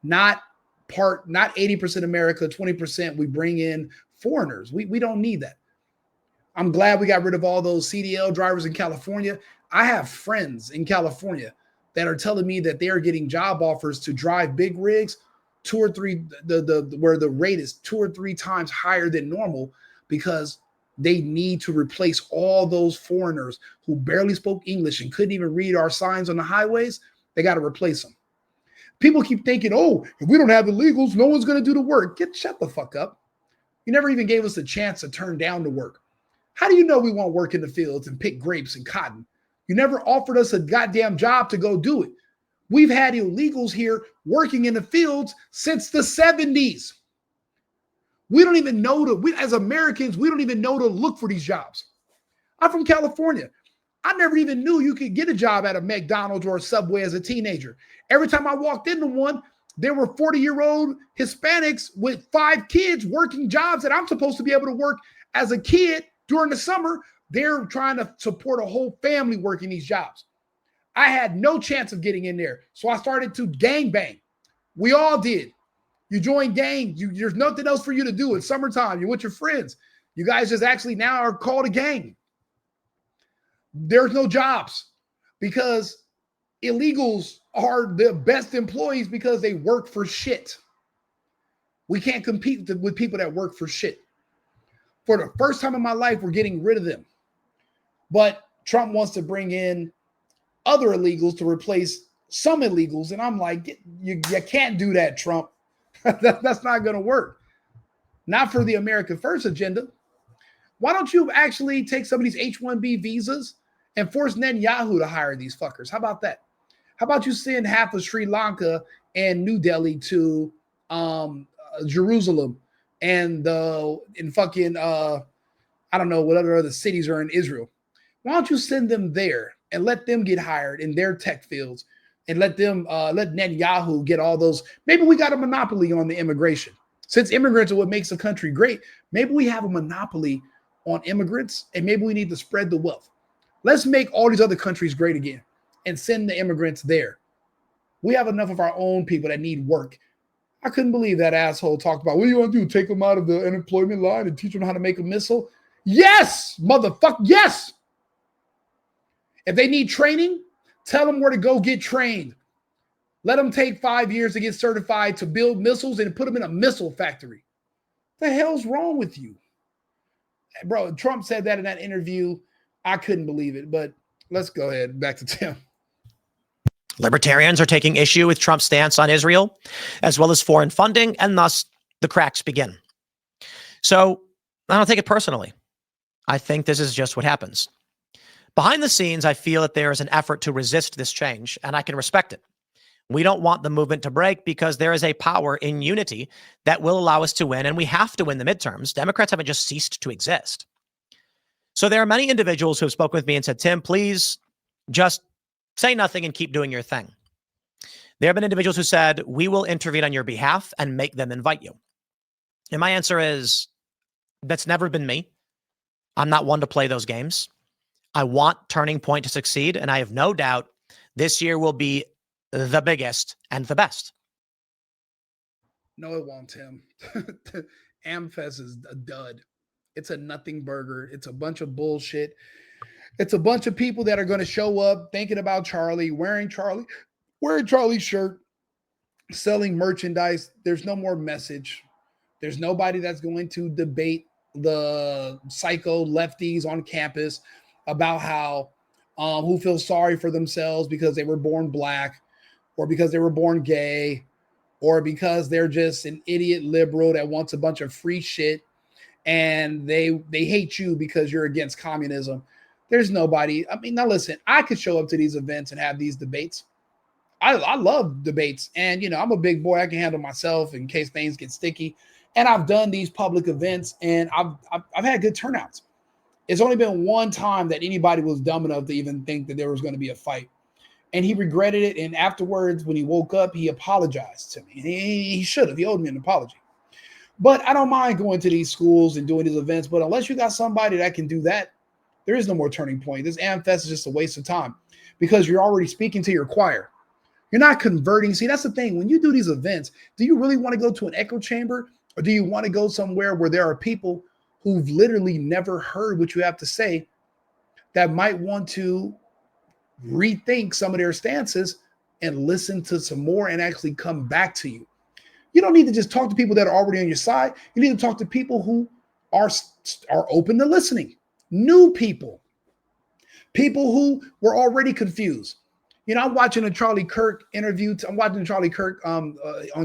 not 80% America, 20% we bring in foreigners. We don't need that. I'm glad we got rid of all those CDL drivers in California. I have friends in California that are telling me that they are getting job offers to drive big rigs, where the rate is 2 or 3 times higher than normal because they need to replace all those foreigners who barely spoke English and couldn't even read our signs on the highways. They got to replace them. People keep thinking, oh, if we don't have illegals, no one's going to do the work. Shut the fuck up. You never even gave us a chance to turn down the work. How do you know we want work in the fields and pick grapes and cotton? You never offered us a goddamn job to go do it. We've had illegals here working in the fields since the 70s. We don't even know as Americans, we don't even know to look for these jobs. I'm from California. I never even knew you could get a job at a McDonald's or a Subway as a teenager. Every time I walked into one, there were 40-year-old Hispanics with 5 kids working jobs that I'm supposed to be able to work as a kid during the summer. They're trying to support a whole family working these jobs. I had no chance of getting in there. So I started to gangbang. We all did. You join gang. There's nothing else for you to do. It's summertime. You're with your friends. You guys just actually now are called a gang. There's no jobs because illegals are the best employees because they work for shit. We can't compete with people that work for shit. For the first time in my life, we're getting rid of them. But Trump wants to bring in other illegals to replace some illegals. And I'm like, you can't do that, Trump. That's not going to work. Not for the America First agenda. Why don't you actually take some of these H-1B visas and force Netanyahu to hire these fuckers? How about that? How about you send half of Sri Lanka and New Delhi to Jerusalem and in fucking I don't know what other cities are in Israel. Why don't you send them there and let them get hired in their tech fields and let Netanyahu get all those. Maybe we got a monopoly on the immigration. Since immigrants are what makes the country great, maybe we have a monopoly on immigrants, and maybe we need to spread the wealth. Let's make all these other countries great again and send the immigrants there. We have enough of our own people that need work. I couldn't believe that asshole talked about, what do you want to do? Take them out of the unemployment line and teach them how to make a missile? Yes, motherfucker, yes. If they need training, tell them where to go get trained. Let them take 5 years to get certified to build missiles and put them in a missile factory. The hell's wrong with you? Bro, Trump said that in that interview. I couldn't believe it, but let's go ahead. Back to Tim. Libertarians are taking issue with Trump's stance on Israel, as well as foreign funding, and thus the cracks begin. So I don't take it personally. I think this is just what happens. Behind the scenes, I feel that there is an effort to resist this change, and I can respect it. We don't want the movement to break because there is a power in unity that will allow us to win, and we have to win the midterms. Democrats haven't just ceased to exist. So there are many individuals who have spoken with me and said, Tim, please just say nothing and keep doing your thing. There have been individuals who said, we will intervene on your behalf and make them invite you. And my answer is, that's never been me. I'm not one to play those games. I want Turning Point to succeed, and I have no doubt this year will be the biggest and the best. No, it won't, Tim. AmFest is a dud. It's a nothing burger. It's a bunch of bullshit. It's a bunch of people that are going to show up thinking about Charlie, wearing Charlie's shirt, selling merchandise. There's no more message. There's nobody that's going to debate the psycho lefties on campus about how who feel sorry for themselves because they were born black, or because they were born gay, or because they're just an idiot liberal that wants a bunch of free shit and they hate you because you're against communism. There's nobody. I mean, now listen, I could show up to these events and have these debates. I love debates, and I'm a big boy. I can handle myself in case things get sticky. And I've done these public events, and I've had good turnouts. It's only been one time that anybody was dumb enough to even think that there was going to be a fight. And he regretted it. And afterwards, when he woke up, he apologized to me. He should have. He owed me an apology. But I don't mind going to these schools and doing these events. But unless you got somebody that can do that, there is no more Turning Point. This AmFest is just a waste of time because you're already speaking to your choir. You're not converting. See, that's the thing. When you do these events, do you really want to go to an echo chamber, or do you want to go somewhere where there are people who've literally never heard what you have to say that might want to rethink some of their stances and listen to some more and actually come back to you? You don't need to just talk to people that are already on your side. You need to talk to people who are open to listening. New people who were already confused. I'm watching a Charlie Kirk interview. I'm watching Charlie Kirk on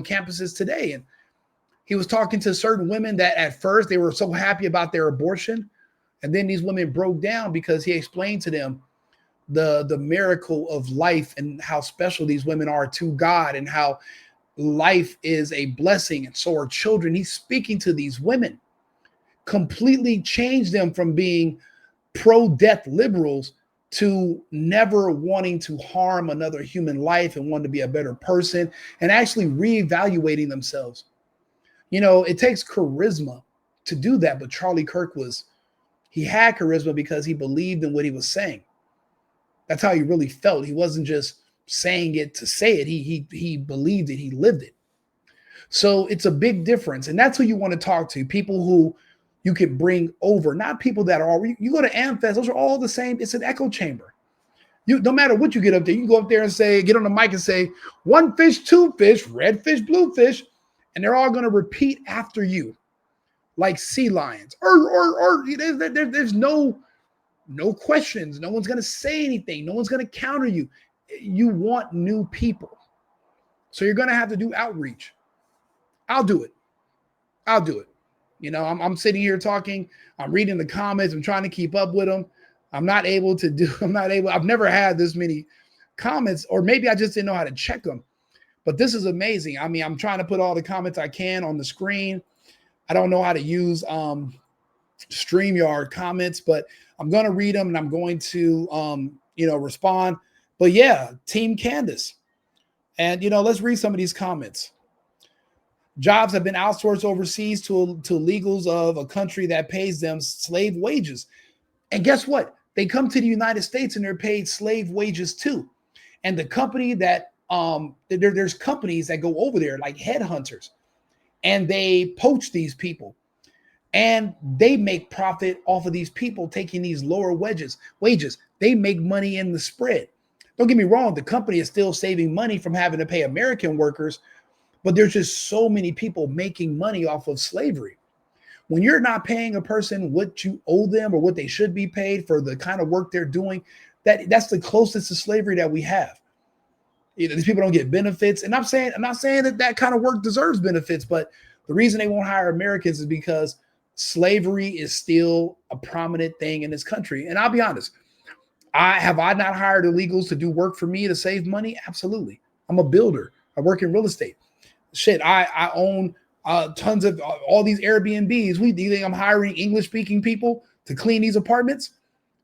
campuses today, and he was talking to certain women that at first they were so happy about their abortion, and then these women broke down because he explained to them the miracle of life and how special these women are to God and how life is a blessing, and so are children. He's speaking to these women, completely changed them from being pro-death liberals to never wanting to harm another human life and wanting to be a better person and actually reevaluating themselves. It takes charisma to do that, but Charlie Kirk he had charisma because he believed in what he was saying. That's how he really felt. He wasn't just saying it to say it. He believed it. He lived it. So it's a big difference. And that's who you want to talk to, people who you can bring over, not people that are already. You go to AmFest, those are all the same. It's an echo chamber. No matter what you get up there, you can go up there and get on the mic and say, one fish, two fish, red fish, blue fish, and they're all going to repeat after you like sea lions. There's no questions. No one's going to say anything. No one's going to counter you. You want new people. So you're going to have to do outreach. I'll do it. I'm sitting here talking. I'm reading the comments. I'm trying to keep up with them. I've never had this many comments, or maybe I just didn't know how to check them. But this is amazing. I mean, I'm trying to put all the comments I can on the screen. I don't know how to use StreamYard comments, but I'm going to read them and I'm going to, respond. But yeah, Team Candace, And, let's read some of these comments. Jobs have been outsourced overseas to illegals of a country that pays them slave wages. And guess what? They come to the United States and they're paid slave wages too. And the company that there's companies that go over there like headhunters, and they poach these people, and they make profit off of these people taking these lower wages. They make money in the spread. Don't get me wrong, the company is still saving money from having to pay American workers, but there's just so many people making money off of slavery. When you're not paying a person what you owe them or what they should be paid for the kind of work they're doing, that's the closest to slavery that we have. These people don't get benefits. And I'm not saying that kind of work deserves benefits, but the reason they won't hire Americans is because slavery is still a prominent thing in this country. And I'll be honest, I not hired illegals to do work for me to save money? Absolutely. I'm a builder. I work in real estate. Shit, I own tons of all these Airbnbs. Do you think I'm hiring English-speaking people to clean these apartments?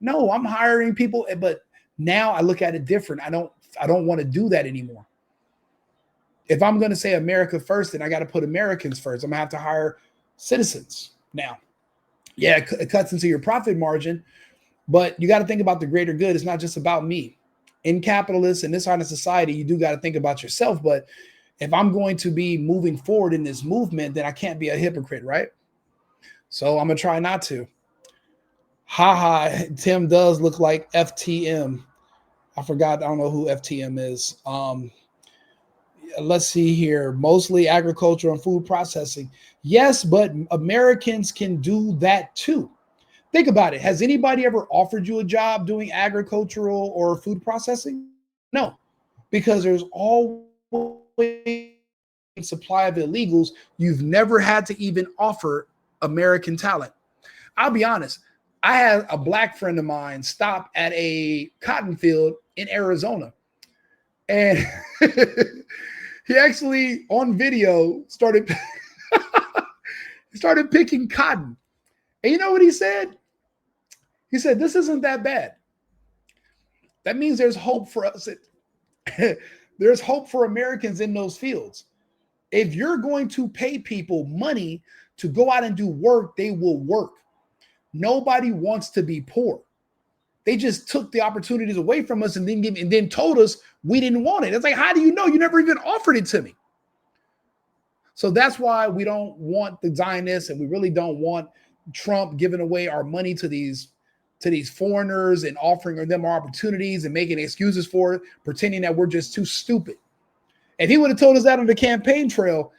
No, I'm hiring people, but now I look at it different. I don't want to do that anymore. If I'm going to say America first, then I got to put Americans first. I'm going to have to hire citizens now. Yeah, it cuts into your profit margin, but you got to think about the greater good. It's not just about me. In capitalists and this kind of society, you do got to think about yourself. But if I'm going to be moving forward in this movement, then I can't be a hypocrite, right? So I'm going to try not to. Tim does look like FTM. I forgot. I don't know who FTM is. Let's see here. Mostly agriculture and food processing. Yes, but Americans can do that too. Think about it. Has anybody ever offered you a job doing agricultural or food processing? No, because there's always a supply of illegals. You've never had to even offer American talent. I'll be honest. I had a black friend of mine stop at a cotton field in Arizona. And he actually, on video, started picking cotton. And you know what he said? He said, this isn't that bad. That means there's hope for us. There's hope for Americans in those fields. If you're going to pay people money to go out and do work, they will work. Nobody wants to be poor. They just took the opportunities away from us and then told us we didn't want it. It's like, how do you know? You never even offered it to me. So that's why we don't want the Zionists, and we really don't want Trump giving away our money to these foreigners and offering them opportunities and making excuses for it, pretending that we're just too stupid. If he would have told us that on the campaign trail,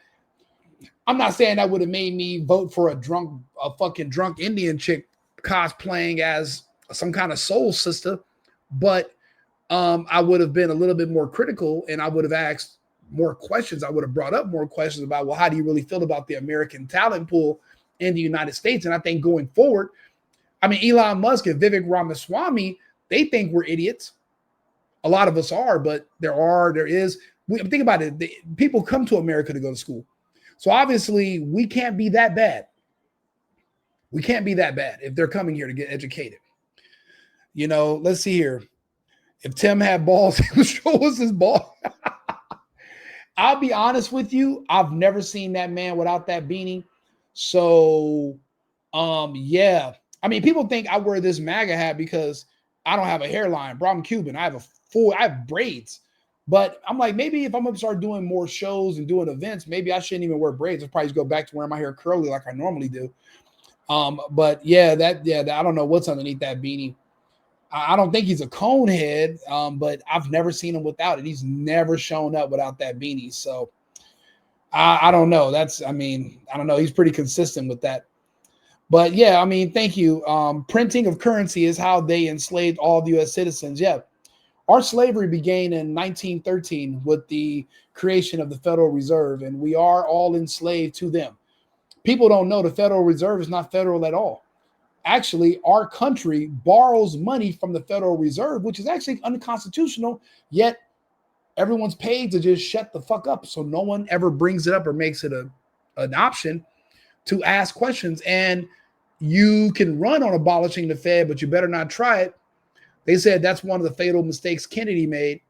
I'm not saying that would have made me vote for a fucking drunk Indian chick cosplaying as some kind of soul sister, but I would have been a little bit more critical, and I would have asked more questions. I would have brought up more questions about, well, how do you really feel about the American talent pool in the United States? And I think going forward, I mean, Elon Musk and Vivek Ramaswamy, they think we're idiots. A lot of us are, but think about it. People come to America to go to school. So obviously we can't be that bad. We can't be that bad if they're coming here to get educated. Let's see here. If Tim had balls, he would show us his ball. I'll be honest with you. I've never seen that man without that beanie. So, yeah. I mean, people think I wear this MAGA hat because I don't have a hairline. Bro, I'm Cuban. I have braids. But I'm like, maybe if I'm going to start doing more shows and doing events, maybe I shouldn't even wear braids. I'll probably just go back to wearing my hair curly like I normally do. But yeah, I don't know what's underneath that beanie. I don't think he's a cone head, but I've never seen him without it. He's never shown up without that beanie. So I don't know. I don't know. He's pretty consistent with that. But yeah, I mean, thank you. Printing of currency is how they enslaved all the U.S. citizens. Yeah. Our slavery began in 1913 with the creation of the Federal Reserve, and we are all enslaved to them. People don't know the Federal Reserve is not federal at all. Actually, our country borrows money from the Federal Reserve, which is actually unconstitutional, yet everyone's paid to just shut the fuck up. So no one ever brings it up or makes it an option to ask questions. And you can run on abolishing the Fed, but you better not try it. They said that's one of the fatal mistakes Kennedy made.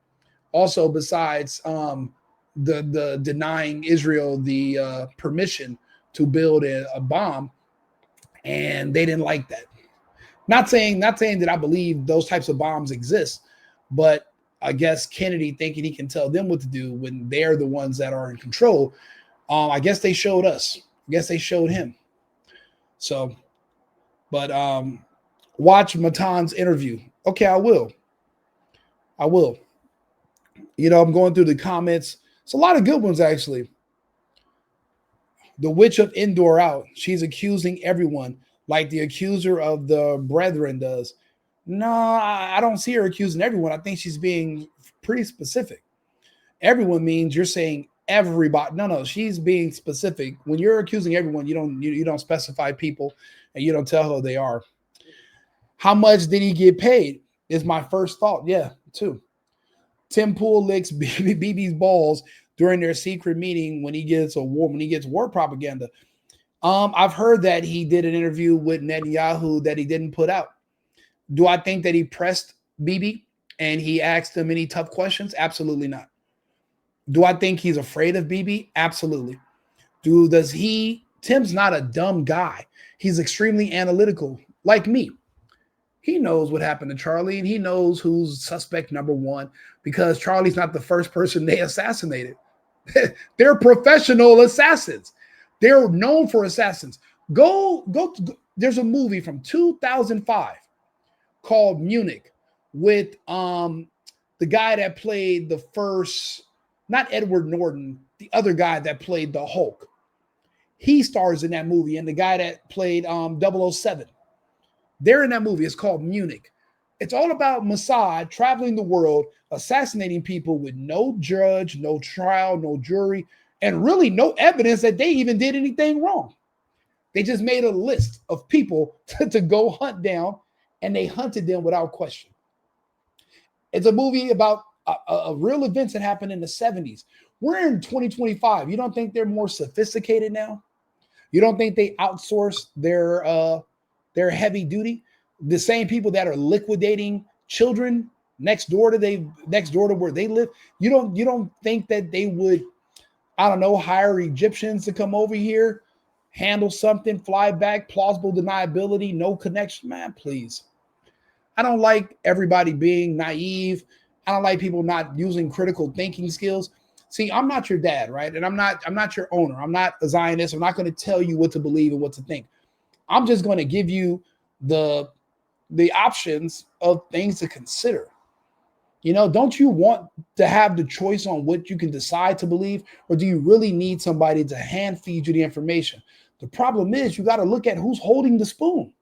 Also, besides the denying Israel the permission to build a bomb, and they didn't like that. Not saying that I believe those types of bombs exist, but I guess Kennedy thinking he can tell them what to do when they're the ones that are in control. I guess they showed us. I guess they showed him. So, but watch Matan's interview. Okay, I will. I will. I'm going through the comments. It's a lot of good ones actually. The witch of Endor out. She's accusing everyone like the accuser of the brethren does. No, I don't see her accusing everyone. I think she's being pretty specific. Everyone means you're saying everybody. No, she's being specific. When you're accusing everyone, you don't specify people and you don't tell who they are. How much did he get paid? Is my first thought. Yeah, too. Tim Pool licks BB's balls during their secret meeting when he gets war propaganda. I've heard that he did an interview with Netanyahu that he didn't put out. Do I think that he pressed BB and he asked him any tough questions? Absolutely not. Do I think he's afraid of BB? Absolutely. Tim's not a dumb guy. He's extremely analytical, like me. He knows what happened to Charlie, and he knows who's suspect number one because Charlie's not the first person they assassinated. They're professional assassins. They're known for assassins. There's a movie from 2005 called Munich with the guy that played the first, not Edward Norton, the other guy that played the Hulk. He stars in that movie, and the guy that played 007. They're in that movie. It's called Munich. It's all about Mossad traveling the world, assassinating people with no judge, no trial, no jury, and really no evidence that they even did anything wrong. They just made a list of people to go hunt down, and they hunted them without question. It's a movie about a real events that happened in the 70s. We're in 2025. You don't think they're more sophisticated now? You don't think they outsource their heavy duty? The same people that are liquidating children next door to where they live. You don't think that they would, I don't know, hire Egyptians to come over here, handle something, fly back, plausible deniability, no connection? Man, please. I don't like everybody being naive. I don't like people not using critical thinking skills. See, I'm not your dad, right? And I'm not your owner. I'm not a Zionist. I'm not going to tell you what to believe and what to think. I'm just going to give you the options of things to consider. Don't you want to have the choice on what you can decide to believe, or do you really need somebody to hand feed you the information? The problem is you got to look at who's holding the spoon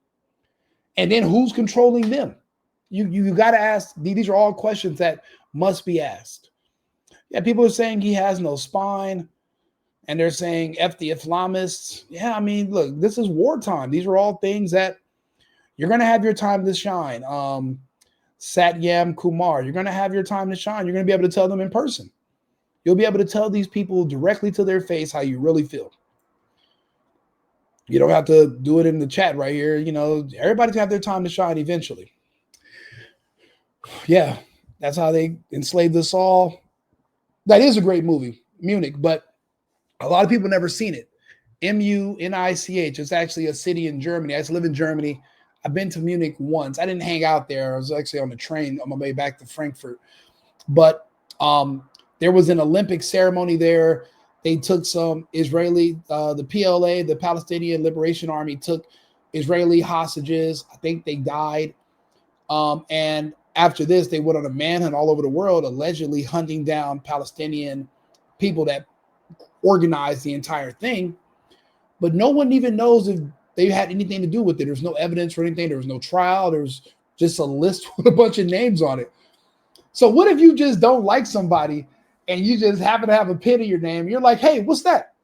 and then who's controlling them. You got to ask. These are all questions that must be asked. Yeah, people are saying he has no spine, and they're saying F the Islamists. Yeah, I mean, look, this is wartime. These are all things that you're going to have your time to shine. Satyam Kumar, you're going to have your time to shine. You're going to be able to tell them in person. You'll be able to tell these people directly to their face how you really feel. You don't have to do it in the chat right here. Everybody's got their time to shine eventually. Yeah, that's how they enslaved us all. That is a great movie, Munich, but a lot of people never seen it. Munich. It's actually a city in Germany. I used to live in Germany. I've been to Munich once. I didn't hang out there. I was actually on the train on my way back to Frankfurt. But there was an Olympic ceremony there. They took some Israeli, the PLA, the Palestinian Liberation Army, took Israeli hostages. I think they died. And after this, they went on a manhunt all over the world, allegedly hunting down Palestinian people that organized the entire thing. But no one even knows if they had anything to do with it. There's no evidence or anything. There was no trial. There was just a list with a bunch of names on it. So what if you just don't like somebody and you just happen to have a pin in your name? You're like, hey, what's that?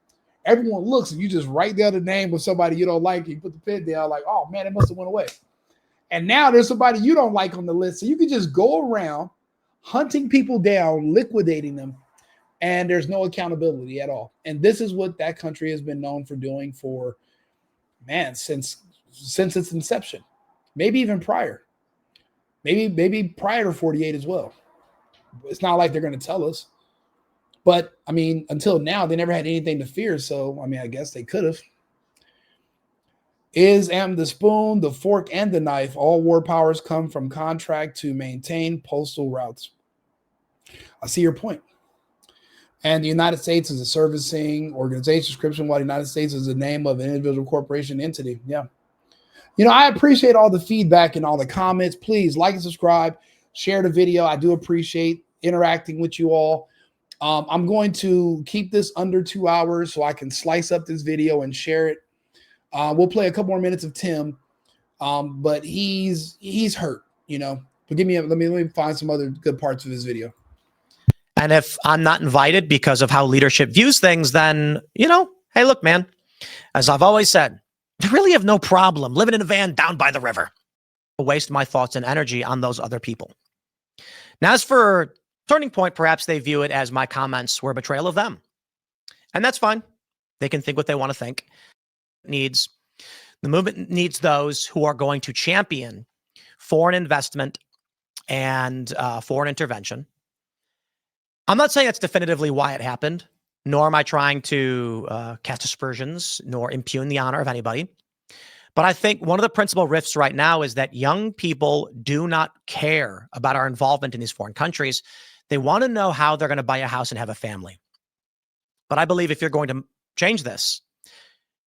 Everyone looks and you just write down the name of somebody you don't like. You put the pin down like, oh, man, it must have went away. And now there's somebody you don't like on the list. So you can just go around hunting people down, liquidating them, and there's no accountability at all. And this is what that country has been known for doing for, man, since its inception, maybe even prior, maybe prior to 48 as well. It's not like they're going to tell us. But I mean, until now, they never had anything to fear. So, I mean, I guess they could have. Is the spoon, the fork, and the knife? All war powers come from contract to maintain postal routes. I see your point. And the United States is a servicing organization description, while the United States is the name of an individual corporation entity. Yeah. You know, I appreciate all the feedback and all the comments. Please like and subscribe, share the video. I do appreciate interacting with you all. I'm going to keep this under 2 hours so I can slice up this video and share it. We'll play a couple more minutes of Tim, but he's hurt, you know. But let me find some other good parts of his video. And if I'm not invited because of how leadership views things, then, you know, hey, look, man, as I've always said, I really have no problem living in a van down by the river. I'll waste my thoughts and energy on those other people. Now, as for Turning Point, perhaps they view it as my comments were a betrayal of them. And that's fine. They can think what they want to think. The movement needs those who are going to champion foreign investment and foreign intervention. I'm not saying that's definitively why it happened, nor am I trying to cast aspersions nor impugn the honor of anybody. But I think one of the principal rifts right now is that young people do not care about our involvement in these foreign countries. They want to know how they're going to buy a house and have a family. But I believe if you're going to change this,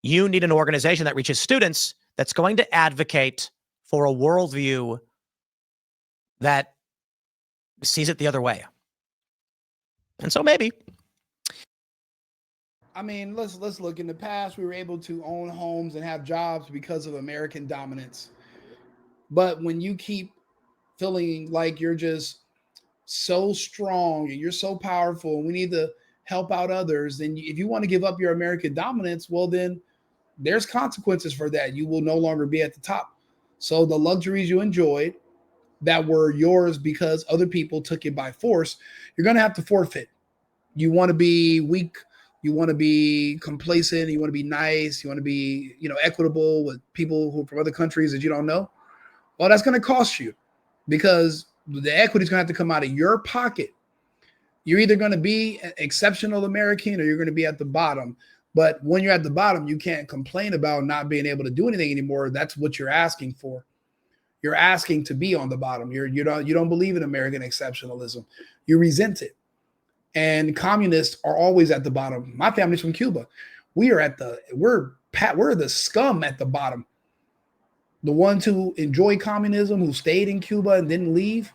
you need an organization that reaches students that's going to advocate for a worldview that sees it the other way. And so maybe. I mean, let's look in the past. We were able to own homes and have jobs because of American dominance. But when you keep feeling like you're just so strong and you're so powerful and we need to help out others, then if you want to give up your American dominance, well, then there's consequences for that. You will no longer be at the top. So the luxuries you enjoyed that were yours because other people took it by force, you're going to have to forfeit. You want to be weak. You want to be complacent. You want to be nice. You want to be, you know, equitable with people who from other countries that you don't know. Well, that's going to cost you because the equity is going to have to come out of your pocket. You're either going to be an exceptional American or you're going to be at the bottom. But when you're at the bottom, you can't complain about not being able to do anything anymore. That's what you're asking for. You're asking to be on the bottom. You don't believe in American exceptionalism. You resent it. And communists are always at the bottom. My family's from Cuba. We're the scum at the bottom. The ones who enjoy communism, who stayed in Cuba and didn't leave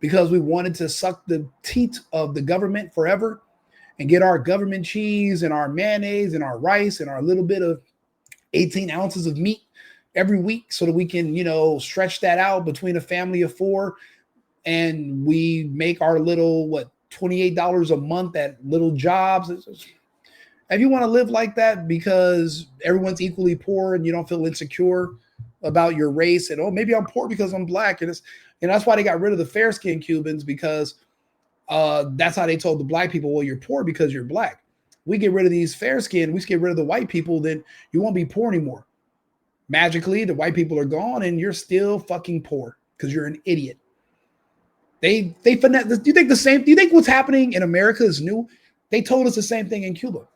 because we wanted to suck the teat of the government forever and get our government cheese and our mayonnaise and our rice and our little bit of 18 ounces of meat every week so that we can, you know, stretch that out between a family of 4. And we make our little, $28 a month at little jobs. If you want to live like that because everyone's equally poor and you don't feel insecure about your race and, oh, maybe I'm poor because I'm black. And that's why they got rid of the fair-skinned Cubans because that's how they told the black people, well, you're poor because you're black. We get rid of these fair-skinned, we get rid of the white people, then you won't be poor anymore. Magically, the white people are gone and you're still fucking poor because you're an idiot. They finesse. Do you think the same? Do you think what's happening in America is new? They told us the same thing in Cuba.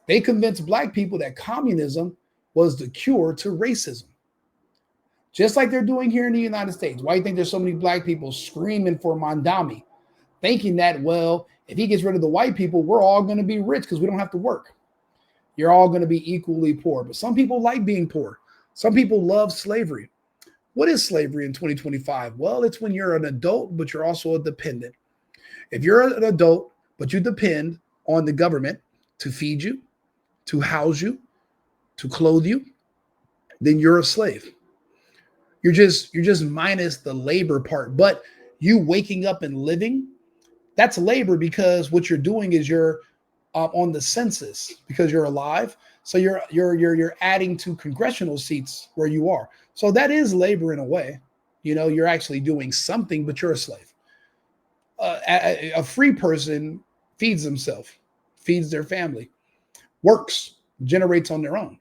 They convinced black people that communism was the cure to racism. Just like they're doing here in the United States. Why do you think there's so many black people screaming for Mandami? Thinking that, well, if he gets rid of the white people, we're all going to be rich because we don't have to work. You're all going to be equally poor. But some people like being poor. Some people love slavery. What is slavery in 2025? Well, it's when you're an adult, but you're also a dependent. If you're an adult, but you depend on the government to feed you, to house you, to clothe you, then you're a slave. You're just minus the labor part. But you waking up and living, that's labor because what you're doing is you're on the census because you're alive. So you're adding to congressional seats where you are. So that is labor in a way. You know, you're actually doing something, but you're a slave. A free person feeds themselves, feeds their family, works, generates on their own.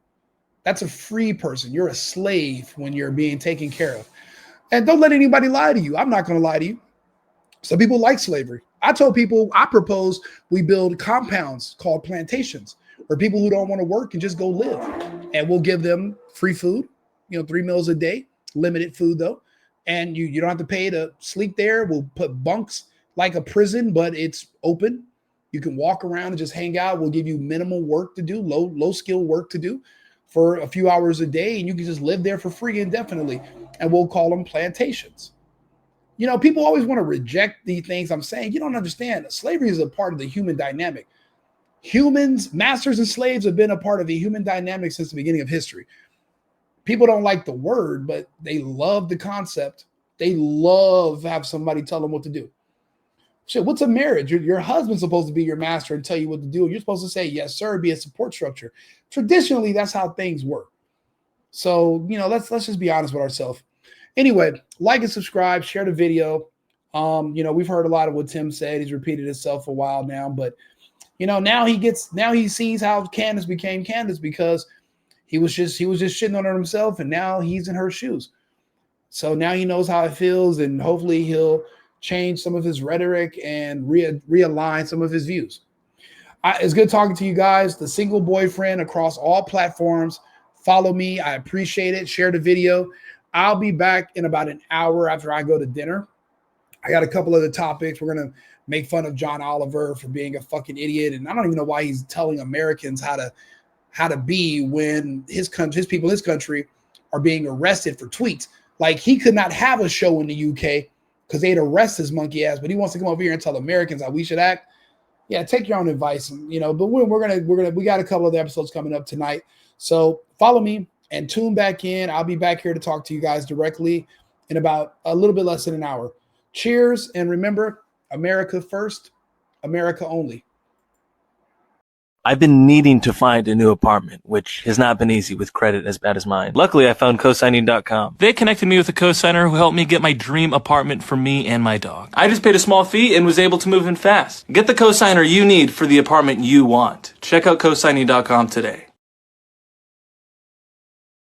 That's a free person. You're a slave when you're being taken care of. And don't let anybody lie to you. I'm not going to lie to you. Some people like slavery. I told people, I propose we build compounds called plantations where people who don't want to work can just go live. And we'll give them free food, 3 meals a day, limited food though. And you don't have to pay to sleep there. We'll put bunks like a prison, but it's open. You can walk around and just hang out. We'll give you minimal work to do, low skill work to do for a few hours a day. And you can just live there for free indefinitely. And we'll call them plantations. People always want to reject the things I'm saying. You don't understand. Slavery is a part of the human dynamic. Humans, masters and slaves have been a part of the human dynamic since the beginning of history. People don't like the word, but they love the concept. They love to have somebody tell them what to do. Shit, what's a marriage? Your husband's supposed to be your master and tell you what to do. You're supposed to say, yes, sir, be a support structure. Traditionally, that's how things work. So, let's just be honest with ourselves. Anyway, like and subscribe, share the video. We've heard a lot of what Tim said. He's repeated himself a while now, but now he sees how Candace became Candace because he was just shitting on her himself, and now he's in her shoes. So now he knows how it feels, and hopefully he'll change some of his rhetoric and realign some of his views. It's good talking to you guys. The Single Boyfriend across all platforms. Follow me. I appreciate it. Share the video. I'll be back in about an hour after I go to dinner. I got a couple other topics. We're going to make fun of John Oliver for being a fucking idiot. And I don't even know why he's telling Americans how to be when his people in his country are being arrested for tweets. Like, he could not have a show in the UK because they'd arrest his monkey ass, but he wants to come over here and tell Americans how we should act. Yeah, take your own advice. But we got a couple of episodes coming up tonight. So follow me and tune back in. I'll be back here to talk to you guys directly in about a little bit less than an hour. Cheers. And remember, America first, America only. I've been needing to find a new apartment, which has not been easy with credit as bad as mine. Luckily, I found cosigning.com. They connected me with a cosigner who helped me get my dream apartment for me and my dog. I just paid a small fee and was able to move in fast. Get the cosigner you need for the apartment you want. Check out cosigning.com today.